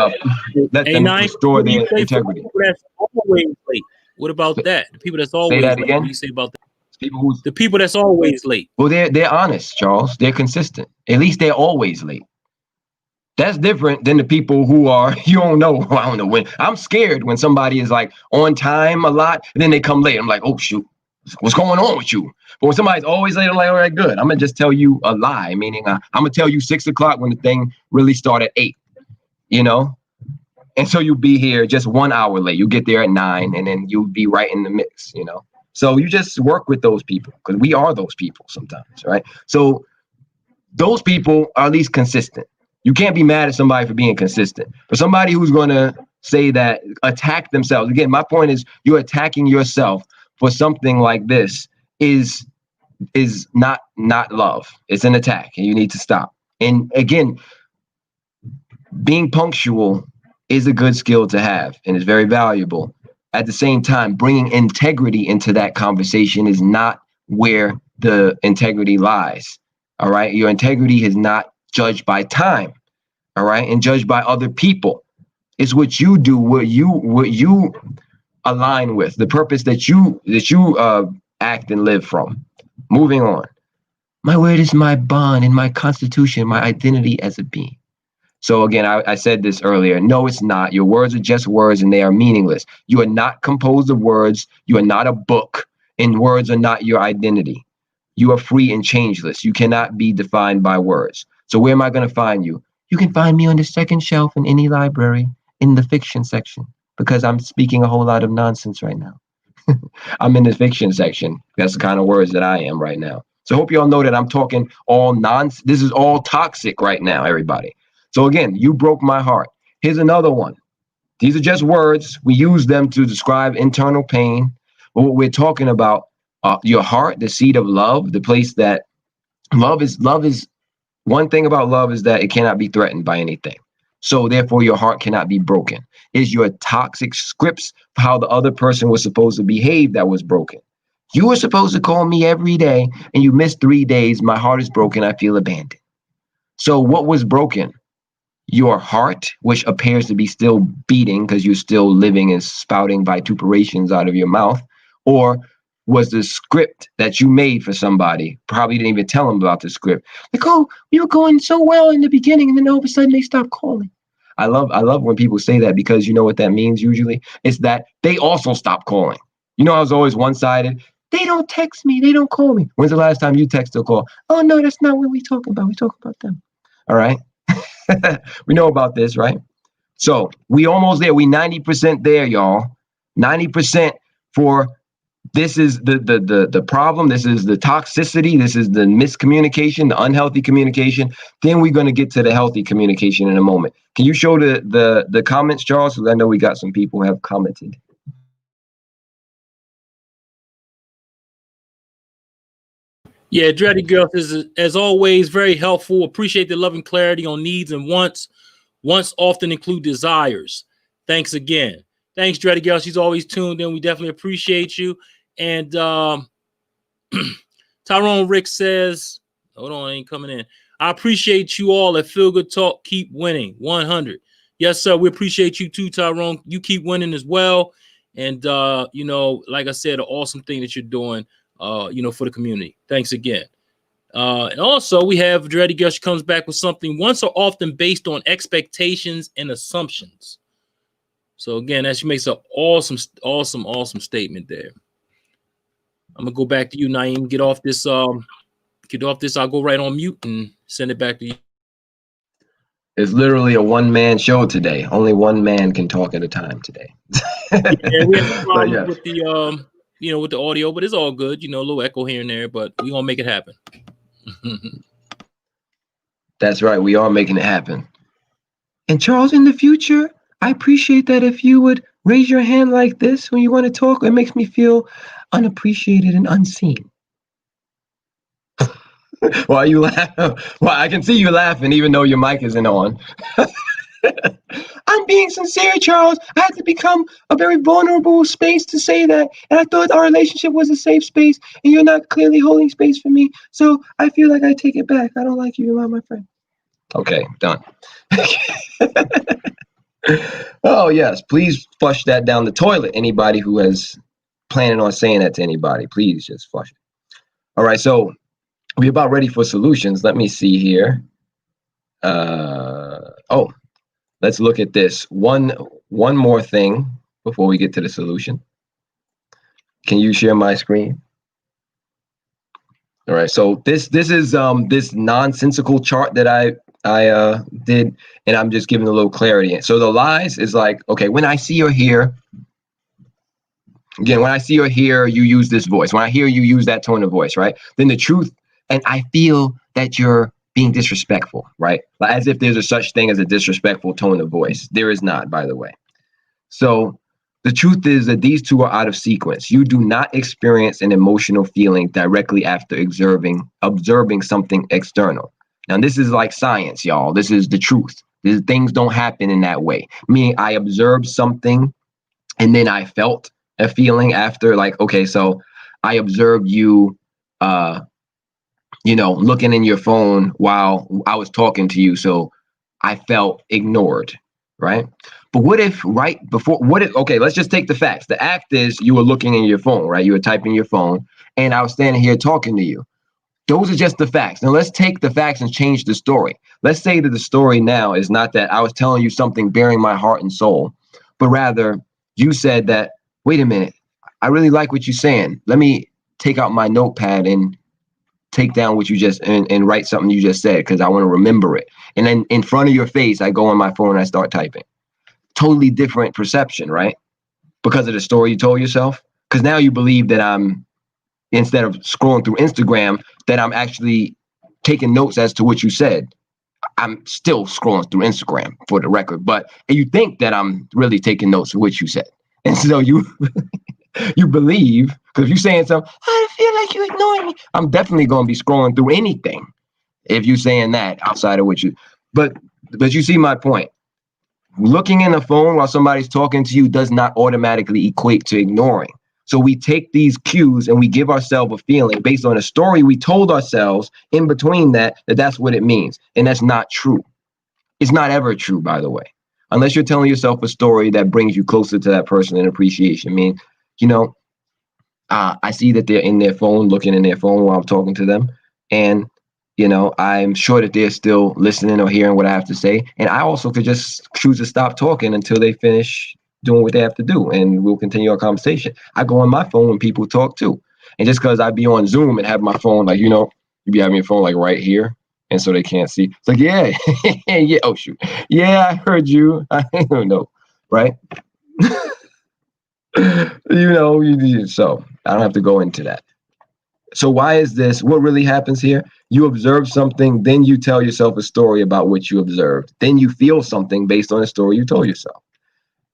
let them restore their integrity. That's always late. What about that? The people that's always late. What do you say about that? The people that's always late. Well, they're honest, Charles. They're consistent. At least they're always late. That's different than the people who are, I don't know when. I'm scared when somebody is like on time a lot and then they come late. I'm like, oh, shoot, what's going on with you? But when somebody's always late, I'm like, all right, good. I'm going to just tell you a lie, meaning I'm going to tell you 6 o'clock when the thing really started at 8, And so you'll be here just 1 hour late. You get there at 9 and then you'll be right in the mix, So you just work with those people because we are those people sometimes, right? So those people are at least consistent. You can't be mad at somebody for being consistent. For somebody who's going to say that, attack themselves. Again, my point is you're attacking yourself for something like this is not love. It's an attack and you need to stop. And again, being punctual is a good skill to have and is very valuable. At the same time, bringing integrity into that conversation is not where the integrity lies. All right. Your integrity is not judged by time, all right, and judged by other people. It's what you do, what you align with, the purpose that you act and live from. Moving on. My word is my bond and my constitution, my identity as a being. So again, I said this earlier. No, it's not. Your words are just words and they are meaningless. You are not composed of words. You are not a book, and words are not your identity. You are free and changeless. You cannot be defined by words. So where am I going to find you? You can find me on the second shelf in any library in the fiction section because I'm speaking a whole lot of nonsense right now. I'm in the fiction section. That's the kind of words that I am right now. So I hope you all know that I'm talking all nonsense. This is all toxic right now, everybody. So again, you broke my heart. Here's another one. These are just words. We use them to describe internal pain. But what we're talking about, your heart, the seat of love, the place that love is. One thing about love is that it cannot be threatened by anything. So therefore, your heart cannot be broken. It's your toxic scripts for how the other person was supposed to behave that was broken. You were supposed to call me every day and you missed 3 days. My heart is broken. I feel abandoned. So what was broken? Your heart, which appears to be still beating because you're still living and spouting vituperations out of your mouth, or was the script that you made for somebody. Probably didn't even tell them about the script. Like, oh, we were going so well in the beginning, and then all of a sudden they stopped calling. I love when people say that because you know what that means usually? It's that they also stopped calling. I was always one-sided. They don't text me. They don't call me. When's the last time you text or call? Oh, no, that's not what we talk about. We talk about them. All right. We know about this, right? So we almost there. We 90% there, y'all. 90% for this is the problem. This is the toxicity. This is the miscommunication, the unhealthy communication. Then we're going to get to the healthy communication in a moment. Can you show the comments, Charles? Because I know we got some people who have commented. Yeah, Dreddy Girl is, as always, very helpful. Appreciate the love and clarity on needs and wants. Wants often include desires. Thanks again. Thanks, Dreddy Girl. She's always tuned in. We definitely appreciate you. And Tyrone Rick says, hold on, ain't coming in. I appreciate you all at Feel Good Talk. Keep winning. 100. Yes, sir. We appreciate you too, Tyrone. You keep winning as well. And, like I said, an awesome thing that you're doing, for the community. Thanks again. And also, we have Dreddy Gush comes back with something once or often based on expectations and assumptions. So again, that she makes an awesome statement there. I'm gonna go back to you, Naeem. Get off this. I'll go right on mute and send it back to you. It's literally a one-man show today. Only one man can talk at a time today. Yeah, we have a problem yeah. with the with the audio, but it's all good. A little echo here and there, but we're gonna make it happen. That's right. We are making it happen. And Charles, in the future, I appreciate that if you would raise your hand like this when you want to talk. It makes me feel unappreciated and unseen. Why you laugh? Well, I can see you laughing even though your mic isn't on. I'm being sincere, Charles. I had to become a very vulnerable space to say that. And I thought our relationship was a safe space, and you're not clearly holding space for me. So I feel like I take it back. I don't like you. You're not my friend. Okay, done. Oh, yes. Please flush that down the toilet. Anybody who is planning on saying that to anybody, please just flush it. All right, so we're about ready for solutions. Let me see here. Let's look at this. One more thing before we get to the solution. Can you share my screen? All right, so this is this nonsensical chart that I did, and I'm just giving a little clarity. So the lies is like, okay, when I see or hear, again, when I see or hear you use this voice, when I hear you use that tone of voice, right? Then the truth, and I feel that you're being disrespectful, right? As if there's a such thing as a disrespectful tone of voice. There is not, by the way. So the truth is that these two are out of sequence. You do not experience an emotional feeling directly after observing something external. Now, this is like science, y'all. This is the truth. These things don't happen in that way. Meaning I observed something and then I felt a feeling after, like, okay, so I observed you, looking in your phone while I was talking to you. So I felt ignored, right? But okay, let's just take the facts. The act is you were looking in your phone, right? You were typing your phone and I was standing here talking to you. Those are just the facts. Now let's take the facts and change the story. Let's say that the story now is not that I was telling you something bearing my heart and soul, but rather you said that, wait a minute, I really like what you're saying. Let me take out my notepad and take down what you just and write something you just said because I want to remember it. And then in front of your face, I go on my phone and I start typing. Totally different perception, right? Because of the story you told yourself. Because now you believe that I'm, instead of scrolling through Instagram, that I'm actually taking notes as to what you said. I'm still scrolling through Instagram for the record, but you think that I'm really taking notes of what you said. And so you you believe, because if you're saying something, I feel like you're ignoring me, I'm definitely going to be scrolling through anything if you're saying that outside of what you, but you see my point. Looking in the phone while somebody's talking to you does not automatically equate to ignoring. So we take these cues and we give ourselves a feeling based on a story we told ourselves in between that's what it means. And that's not true. It's not ever true, by the way, unless you're telling yourself a story that brings you closer to that person in appreciation. I mean, I see that they're in their phone, looking in their phone while I'm talking to them. And, I'm sure that they're still listening or hearing what I have to say. And I also could just choose to stop talking until they finish doing what they have to do. And we'll continue our conversation. I go on my phone when people talk too. And just because I be on Zoom and have my phone, like, you be having your phone like right here. And so they can't see. It's like, yeah, yeah. Oh, shoot. Yeah, I heard you. I don't know. Right. So I don't have to go into that. So why is this? What really happens here? You observe something, then you tell yourself a story about what you observed. Then you feel something based on a story you told yourself.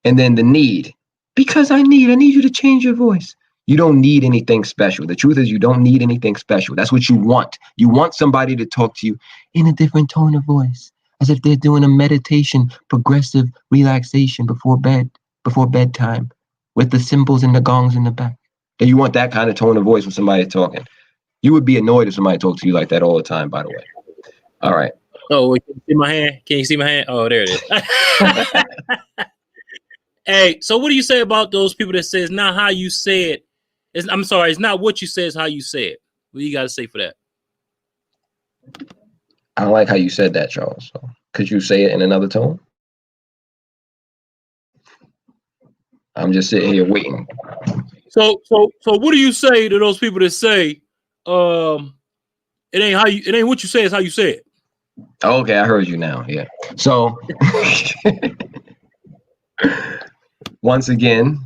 And then the need, because I need you to change your voice. You don't need anything special. The truth is you don't need anything special. That's what you want. You want somebody to talk to you in a different tone of voice, as if they're doing a meditation, progressive relaxation before bedtime, with the cymbals and the gongs in the back. And you want that kind of tone of voice when somebody's talking. You would be annoyed if somebody talked to you like that all the time, by the way. All right. Oh, can you see my hand? Can you see my hand? Oh, there it is. Hey, so what do you say about those people that say it's not how you say it? It's not what you say, it's how you say it. What do you got to say for that? I don't like how you said that, Charles. So could you say it in another tone? I'm just sitting here waiting. So what do you say to those people that say, it ain't what you say, it's how you say it? Okay, I heard you now. Yeah. So once again,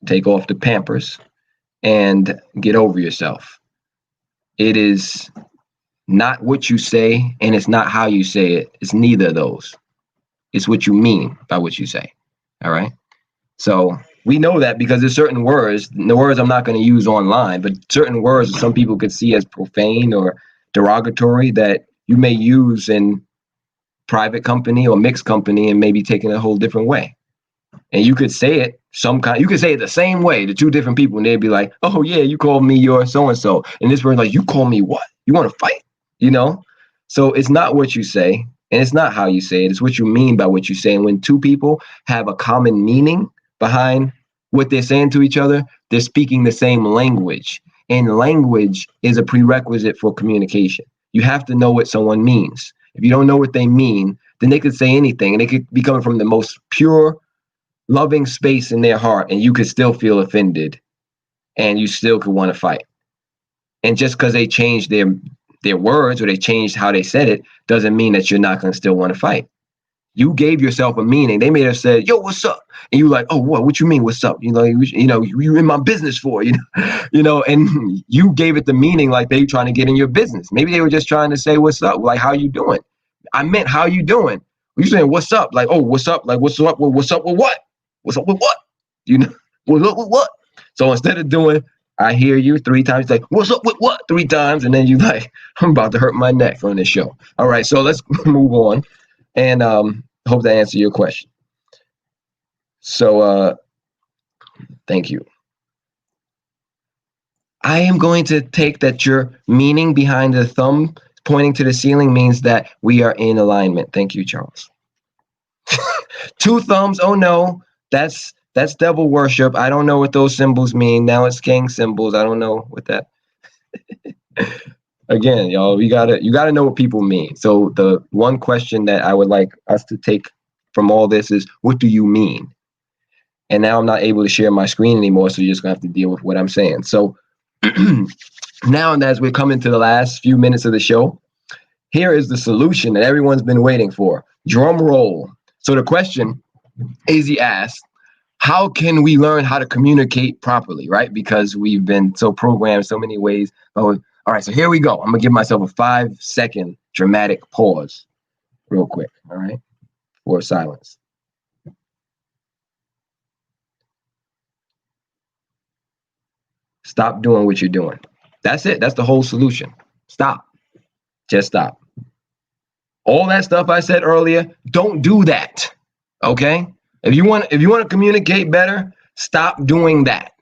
take off the Pampers and get over yourself. It is not what you say, and it's not how you say it. It's neither of those. It's what you mean by what you say. All right. So we know that because there's certain words, the words I'm not going to use online, but certain words that some people could see as profane or derogatory that you may use in private company or mixed company and maybe taken a whole different way. And you could say it you could say it the same way to two different people, and they'd be like, oh yeah, you called me your so-and-so. And this person like, you call me what? You want to fight? You know? So it's not what you say, and it's not how you say it. It's what you mean by what you say. And when two people have a common meaning behind what they're saying to each other, they're speaking the same language. And language is a prerequisite for communication. You have to know what someone means. If you don't know what they mean, then they could say anything, and they could be coming from the most pure, loving space in their heart, and you could still feel offended, and you still could want to fight. And just because they changed their words or they changed how they said it doesn't mean that you're not going to still want to fight. You gave yourself a meaning. They may have said, yo, what's up? And you like, oh, what you mean, what's up? You in my business for, and you gave it the meaning like they trying to get in your business. Maybe they were just trying to say, what's up? Like, how you doing? I meant, how you doing? You saying, what's up? Like, oh, what's up? Like, what's up? What's up with what? What's up with what? What's up with what? So instead of doing, I hear you 3 times, like, what's up with what? 3 times. And then you like, I'm about to hurt my neck on this show. All right. So let's move on. And hope that answered your question. So thank you. I am going to take that your meaning behind the thumb pointing to the ceiling means that we are in alignment. Thank you, Charles. 2 thumbs. Oh no, that's devil worship. I don't know what those symbols mean. Now it's gang symbols. I don't know what that. Again, y'all, you gotta know what people mean. So the one question that I would like us to take from all this is, what do you mean? And now I'm not able to share my screen anymore, so you're just gonna have to deal with what I'm saying. So now, as we're coming to the last few minutes of the show, here is the solution that everyone's been waiting for. Drum roll. So the question Izzy asked, how can we learn how to communicate properly, right? Because we've been so programmed so many ways. Oh, all right, so here we go. I'm gonna give myself a 5-second dramatic pause real quick, all right, for silence. Stop doing what you're doing. That's it. That's the whole solution. Stop. Just stop. All that stuff I said earlier, don't do that. Okay? If you want to communicate better, stop doing that.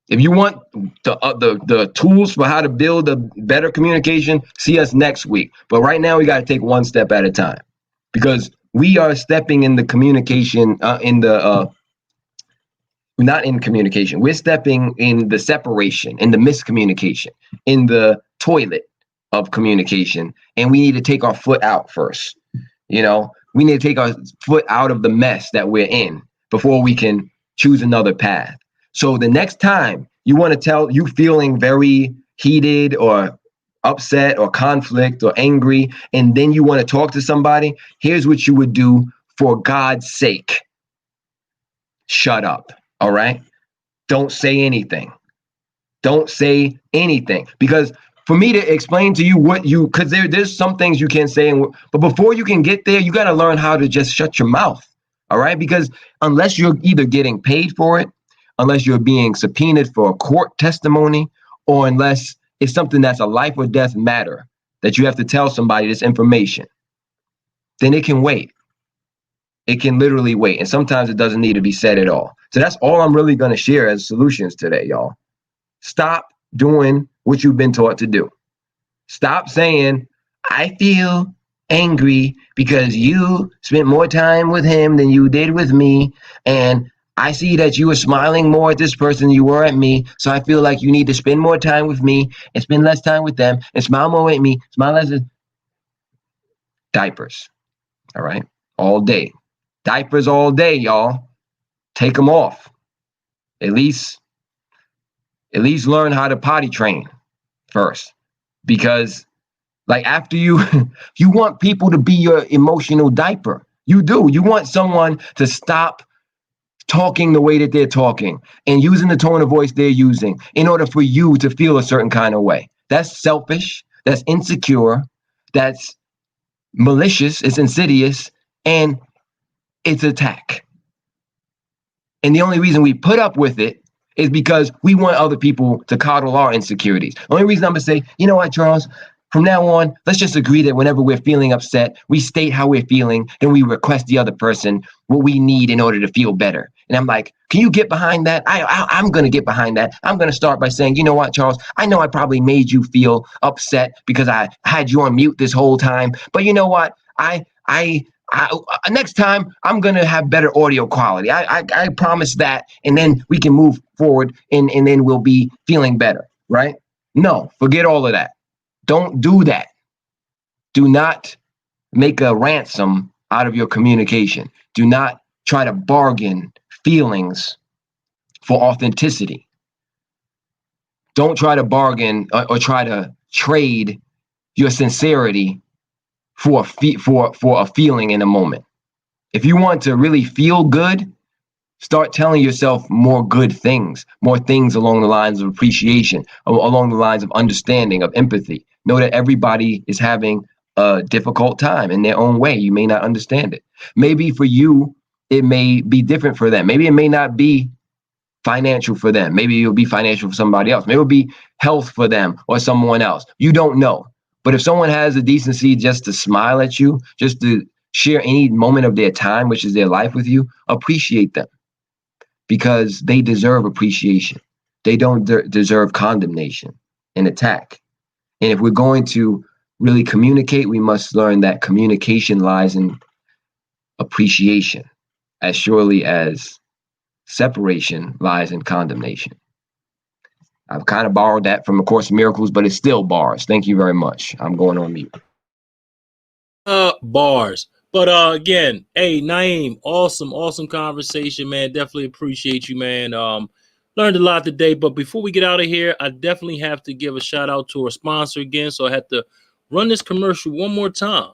If you want the tools for how to build a better communication, see us next week. But right now we got to take one step at a time, because we are stepping in the communication not in communication. We're stepping in the separation, in the miscommunication, in the toilet of communication. And we need to take our foot out first. We need to take our foot out of the mess that we're in before we can choose another path. So the next time you want to tell, you feeling very heated or upset or conflict or angry, and then you want to talk to somebody, here's what you would do. For God's sake, shut up. All right. Don't say anything. Don't say anything. Because for me to explain to you because there's some things you can say, but before you can get there, you got to learn how to just shut your mouth. All right. Because unless you're either getting paid for it, unless you're being subpoenaed for a court testimony, or unless it's something that's a life or death matter that you have to tell somebody this information, then it can wait. It can literally wait. And sometimes it doesn't need to be said at all. So that's all I'm really going to share as solutions today, y'all. Stop doing what you've been taught to do. Stop saying, I feel angry because you spent more time with him than you did with me, and I see that you were smiling more at this person than you were at me. So I feel like you need to spend more time with me and spend less time with them and smile more at me, smile less at diapers. All right. All day. Diapers all day, y'all. Take them off. At least learn how to potty train first. Because like after you want people to be your emotional diaper. You do. You want someone to stop talking the way that they're talking and using the tone of voice they're using in order for you to feel a certain kind of way. That's selfish. That's insecure. That's malicious. It's insidious. And it's attack. And the only reason we put up with it is because we want other people to coddle our insecurities. The only reason I'm going to say, you know what, Charles, from now on, let's just agree that whenever we're feeling upset, we state how we're feeling, then we request the other person what we need in order to feel better. And I'm like, can you get behind that? I'm going to get behind that. I'm going to start by saying, you know what, Charles, I know I probably made you feel upset because I had you on mute this whole time. But you know what? Next time, I'm going to have better audio quality. I promise that. And then we can move forward and then we'll be feeling better, right? No, forget all of that. Don't do that. Do not make a ransom out of your communication. Do not try to bargain feelings for authenticity. Don't try to bargain or try to trade your sincerity for a feeling in a moment. If you want to really feel good, start telling yourself more good things, more things along the lines of appreciation, along the lines of understanding, of empathy. Know that everybody is having a difficult time in their own way. You may not understand it. Maybe for you, it may be different for them. Maybe it may not be financial for them. Maybe it'll be financial for somebody else. Maybe it'll be health for them or someone else. You don't know. But if someone has the decency just to smile at you, just to share any moment of their time, which is their life with you, appreciate them because they deserve appreciation. They don't deserve condemnation and attack. And if we're going to really communicate, we must learn that communication lies in appreciation as surely as separation lies in condemnation. I've kind of borrowed that from A Course in Miracles, but it's still bars. Thank you very much. I'm going on mute. Bars. But again, hey, Naeem, awesome conversation, man. Definitely appreciate you, man. Learned a lot today. But before we get out of here, I definitely have to give a shout out to our sponsor again. So I have to run this commercial one more time.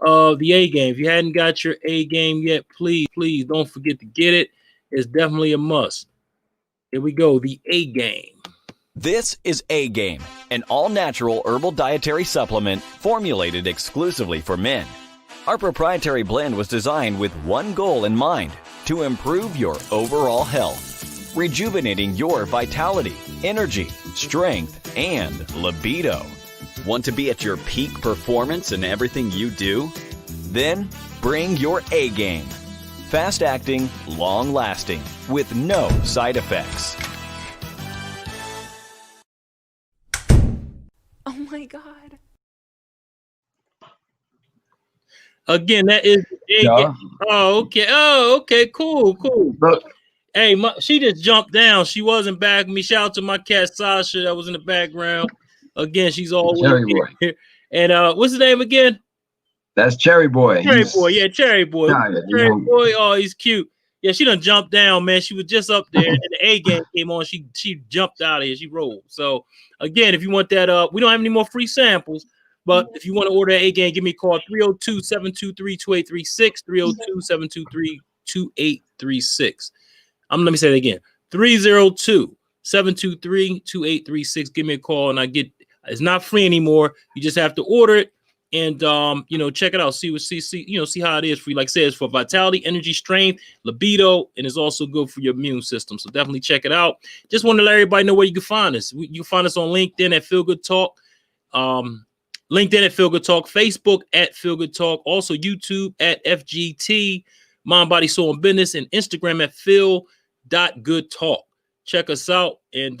The A game. If you hadn't got your A game yet, please don't forget to get it. It's definitely a must. Here we go. The A game. This is A Game, an all-natural herbal dietary supplement formulated exclusively for men. Our proprietary blend was designed with one goal in mind: to improve your overall health, rejuvenating your vitality, energy, strength, and libido. Want to be at your peak performance in everything you do? Then bring your A Game. Fast-acting, long-lasting, with no side effects. Oh my God. Again, that is A game. Oh, okay. Cool. Look, Hey, she just jumped down. She wasn't back with me. Shout out to my cat Sasha that was in the background. Again, she's always Cherry Boy. here. And what's his name again? That's Cherry Boy. Cherry Boy. Yeah, Cherry Boy. Cherry know. Boy. Oh, he's cute. Yeah, she done jumped down, man. She was just up there, and the A game came on. She jumped out of here. She rolled. So again, if you want that, we don't have any more free samples. But if you want to order A game, give me a call 302-723-2836. 302-723-2836. Let me say that again. 302-723-2836. Give me a call, and it's not free anymore. You just have to order it and check it out. See how it is for you. Like I said, it's for vitality, energy, strength, libido, and it's also good for your immune system. So definitely check it out. Just want to let everybody know where you can find us. You can find us on LinkedIn at Feel Good Talk. LinkedIn at Feel Good Talk, Facebook at Feel Good Talk, also YouTube at FGT, Mind, Body, Soul, and Business, and Instagram at Feel.GoodTalk. Check us out, and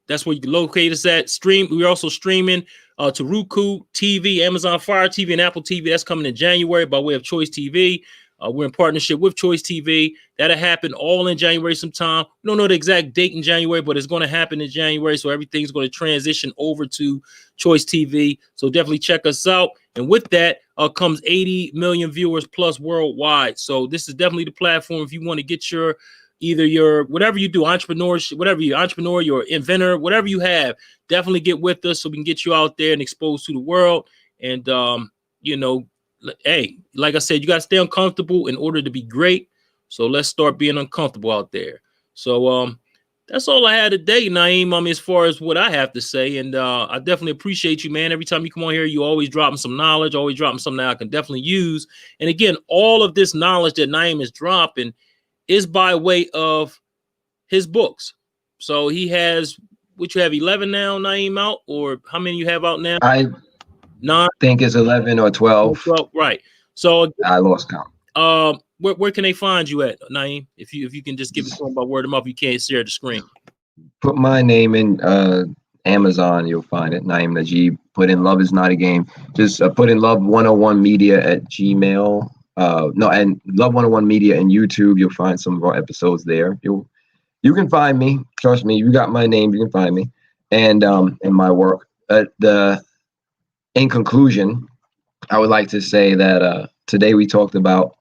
that's where you can locate us at. We're also streaming to Roku TV, Amazon Fire TV, and Apple TV. That's coming in January by way of Choice TV. We're in partnership with Choice TV. That'll happen all in January sometime. We don't know the exact date in January, but it's going to happen in January. So everything's going to transition over to Choice TV. So definitely check us out. And with that comes 80 million viewers plus worldwide. So this is definitely the platform if you want to get your whatever you do, entrepreneurship, whatever you're entrepreneur, you're inventor, whatever you have, definitely get with us so we can get you out there and exposed to the world. And, hey, like I said, you got to stay uncomfortable in order to be great. So let's start being uncomfortable out there. So that's all I had today, Naeem. As far as what I have to say, and I definitely appreciate you, man. Every time you come on here, you always dropping some knowledge, always dropping something that I can definitely use. And again, all of this knowledge that Naeem is dropping is by way of his books. So he has, what you have, 11 now, Naeem, out? Or how many you have out now? I 9? think it's 11 or 12. 12, right. So I lost count. Where can they find you at, Naeem? If you can just give it to them by word of mouth, you can't share the screen. Put my name in Amazon, you'll find it. Naeem Najeeb. Put in Love Is Not a Game. Just put in Love 101 Media at Gmail. And Love 101 Media and YouTube. You'll find some of our episodes there. You can find me. Trust me, you got my name. You can find me, and my work. In conclusion, I would like to say that today we talked about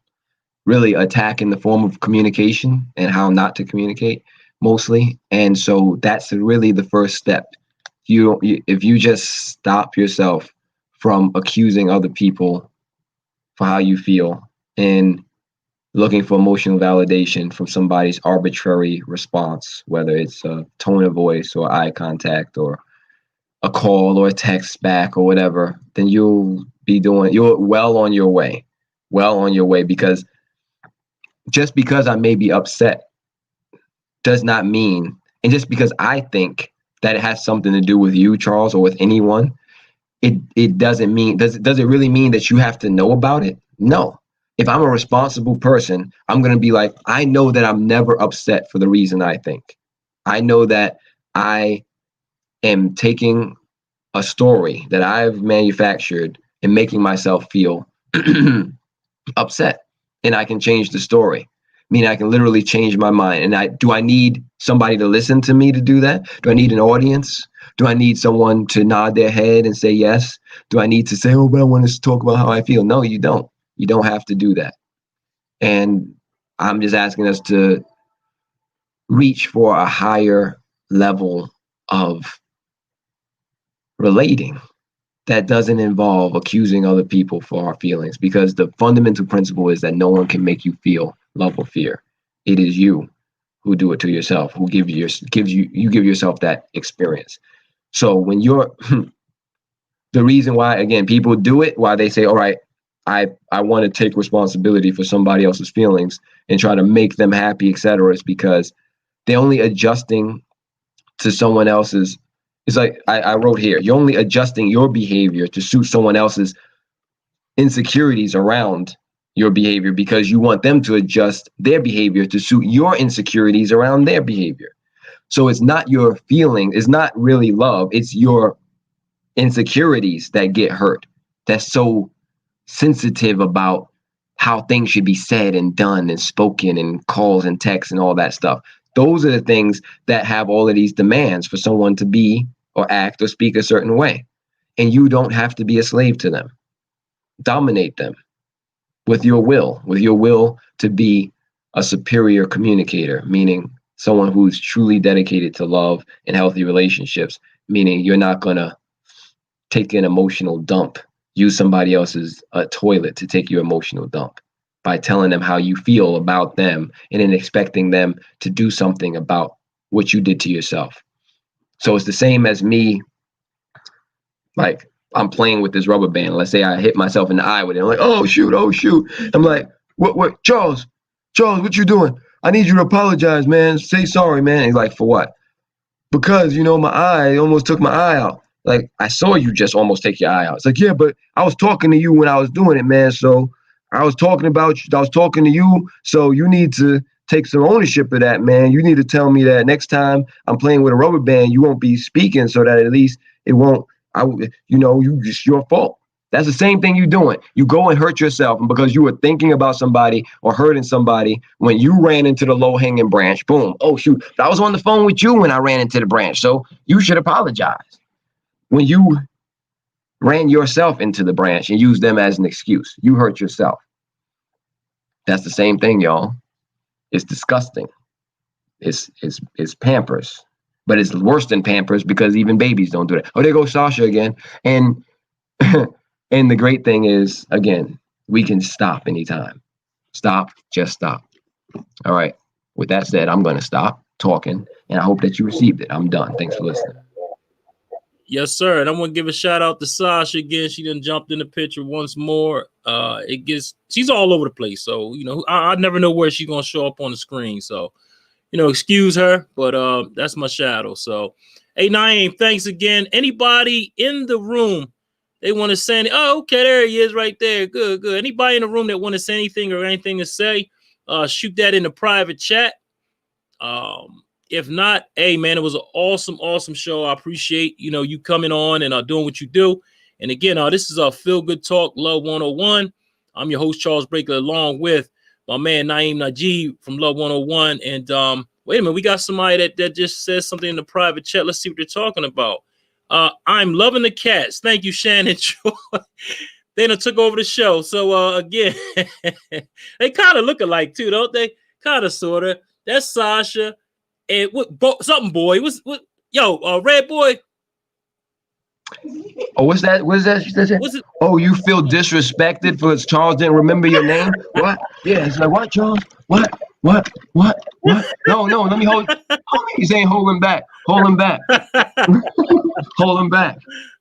really attacking the form of communication and how not to communicate mostly, and so that's really the first step. If you just stop yourself from accusing other people for how you feel and looking for emotional validation from somebody's arbitrary response, whether it's a tone of voice or eye contact or a call or a text back or whatever, then you're well on your way, because just because I may be upset does not mean, and just because I think that it has something to do with you, Charles, or with anyone, it doesn't mean, does it really mean that you have to know about it? No. If I'm a responsible person, I'm going to be like, I know that I'm never upset for the reason I think. I know that I am taking a story that I've manufactured and making myself feel upset, and I can change the story. Meaning I can literally change my mind. And do I need somebody to listen to me to do that? Do I need an audience? Do I need someone to nod their head and say yes? Do I need to say, oh, but I want to talk about how I feel? No, you don't. You don't have to do that. And I'm just asking us to reach for a higher level of relating that doesn't involve accusing other people for our feelings, because the fundamental principle is that no one can make you feel love or fear. It is you who do it to yourself, who give yourself that experience. So when you're the reason why, again, people do it, why they say, all right, I want to take responsibility for somebody else's feelings and try to make them happy, etc., is because they're only adjusting to someone else's. It's like I wrote here, you're only adjusting your behavior to suit someone else's insecurities around your behavior, because you want them to adjust their behavior to suit your insecurities around their behavior. So it's not your feeling, it's not really love, it's your insecurities that get hurt. That's so sensitive about how things should be said and done and spoken and calls and texts and all that stuff. Those are the things that have all of these demands for someone to be or act or speak a certain way. And you don't have to be a slave to them. Dominate them with your will to be a superior communicator, meaning someone who's truly dedicated to love and healthy relationships, meaning you're not going to take an emotional dump, use somebody else's toilet to take your emotional dump by telling them how you feel about them and then expecting them to do something about what you did to yourself. So it's the same as me, like I'm playing with this rubber band. Let's say I hit myself in the eye with it. I'm like, oh shoot. I'm like, what, Charles, what you doing? I need you to apologize, man. Say sorry, man. And he's like, for what? Because, my eye almost took my eye out. Like, I saw you just almost take your eye out. It's like, yeah, but I was talking to you when I was doing it, man. So I was talking to you. So you need to take some ownership of that, man. You need to tell me that next time I'm playing with a rubber band, you won't be speaking, so that at least it won't, it's your fault. That's the same thing you're doing. You go and hurt yourself, and because you were thinking about somebody or hurting somebody when you ran into the low-hanging branch, boom. Oh, shoot. I was on the phone with you when I ran into the branch, so you should apologize. When you ran yourself into the branch and used them as an excuse, you hurt yourself. That's the same thing, y'all. It's disgusting. It's Pampers, but it's worse than Pampers because even babies don't do that. Oh, there goes Sasha again. And and the great thing is, again, we can stop anytime. Stop, just stop. All right. With that said, I'm going to stop talking, and I hope that you received it. I'm done. Thanks for listening. Yes, sir. And I'm going to give a shout out to Sasha again. She done jumped in the picture once more. She's all over the place. So, I never know where she's going to show up on the screen. So, excuse her, but that's my shadow. So, hey, Naeem, thanks again. Anybody in the room, they want to say, oh, okay, there he is right there. Good. Anybody in the room that want to say anything or anything to say, shoot that in the private chat. If not, hey, man, it was an awesome show. I appreciate, you coming on and doing what you do. And again, this is a Feel Good Talk Love 101. I'm your host, Charles Breaker, along with my man, Naeem Najib from Love 101. And wait a minute, we got somebody that just says something in the private chat. Let's see what they're talking about. I'm loving the cats. Thank you, Shannon. They done took over the show. So, again, they kind of look alike, too, don't they? Kind of, sort of. That's Sasha. And something boy. Red boy. Oh, what's that? What's that? Oh, you feel disrespected because Charles didn't remember your name? What? Yeah, it's like, what, Charles? What? No, let me hold. He's saying hold him back. Hold him back.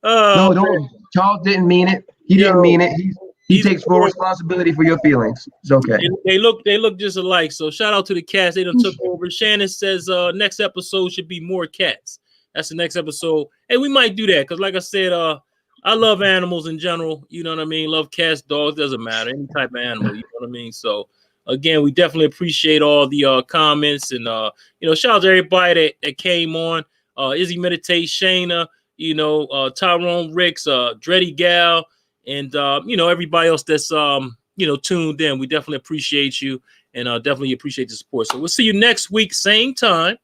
No, don't. Charles didn't mean it. He didn't mean it. He takes full responsibility for your feelings. It's okay. They look just alike. So shout out to the cats. They done took over. Shannon says next episode should be more cats. That's the next episode. Hey, we might do that because, like I said, I love animals in general. You know what I mean? Love cats, dogs, doesn't matter. Any type of animal. You know what I mean? So again, we definitely appreciate all the comments and shout out to everybody that came on. Izzy Meditate, Shayna, Tyrone Ricks, Dreddy Gal. And, everybody else that's, tuned in, we definitely appreciate you and definitely appreciate the support. So we'll see you next week, same time.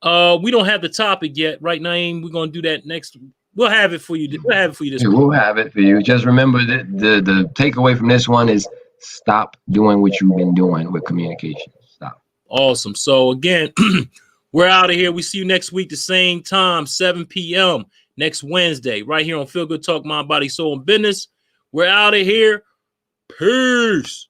We don't have the topic yet right now. We're going to do that next. We'll have it for you. We'll have it for you this week. We'll have it for you. Just remember that the takeaway from this one is stop doing what you've been doing with communication. Stop. Awesome. So again, we're out of here. We see you next week, the same time, 7 p.m. next Wednesday, right here on Feel Good Talk, Mind, Body, Soul, and Business. We're out of here. Peace.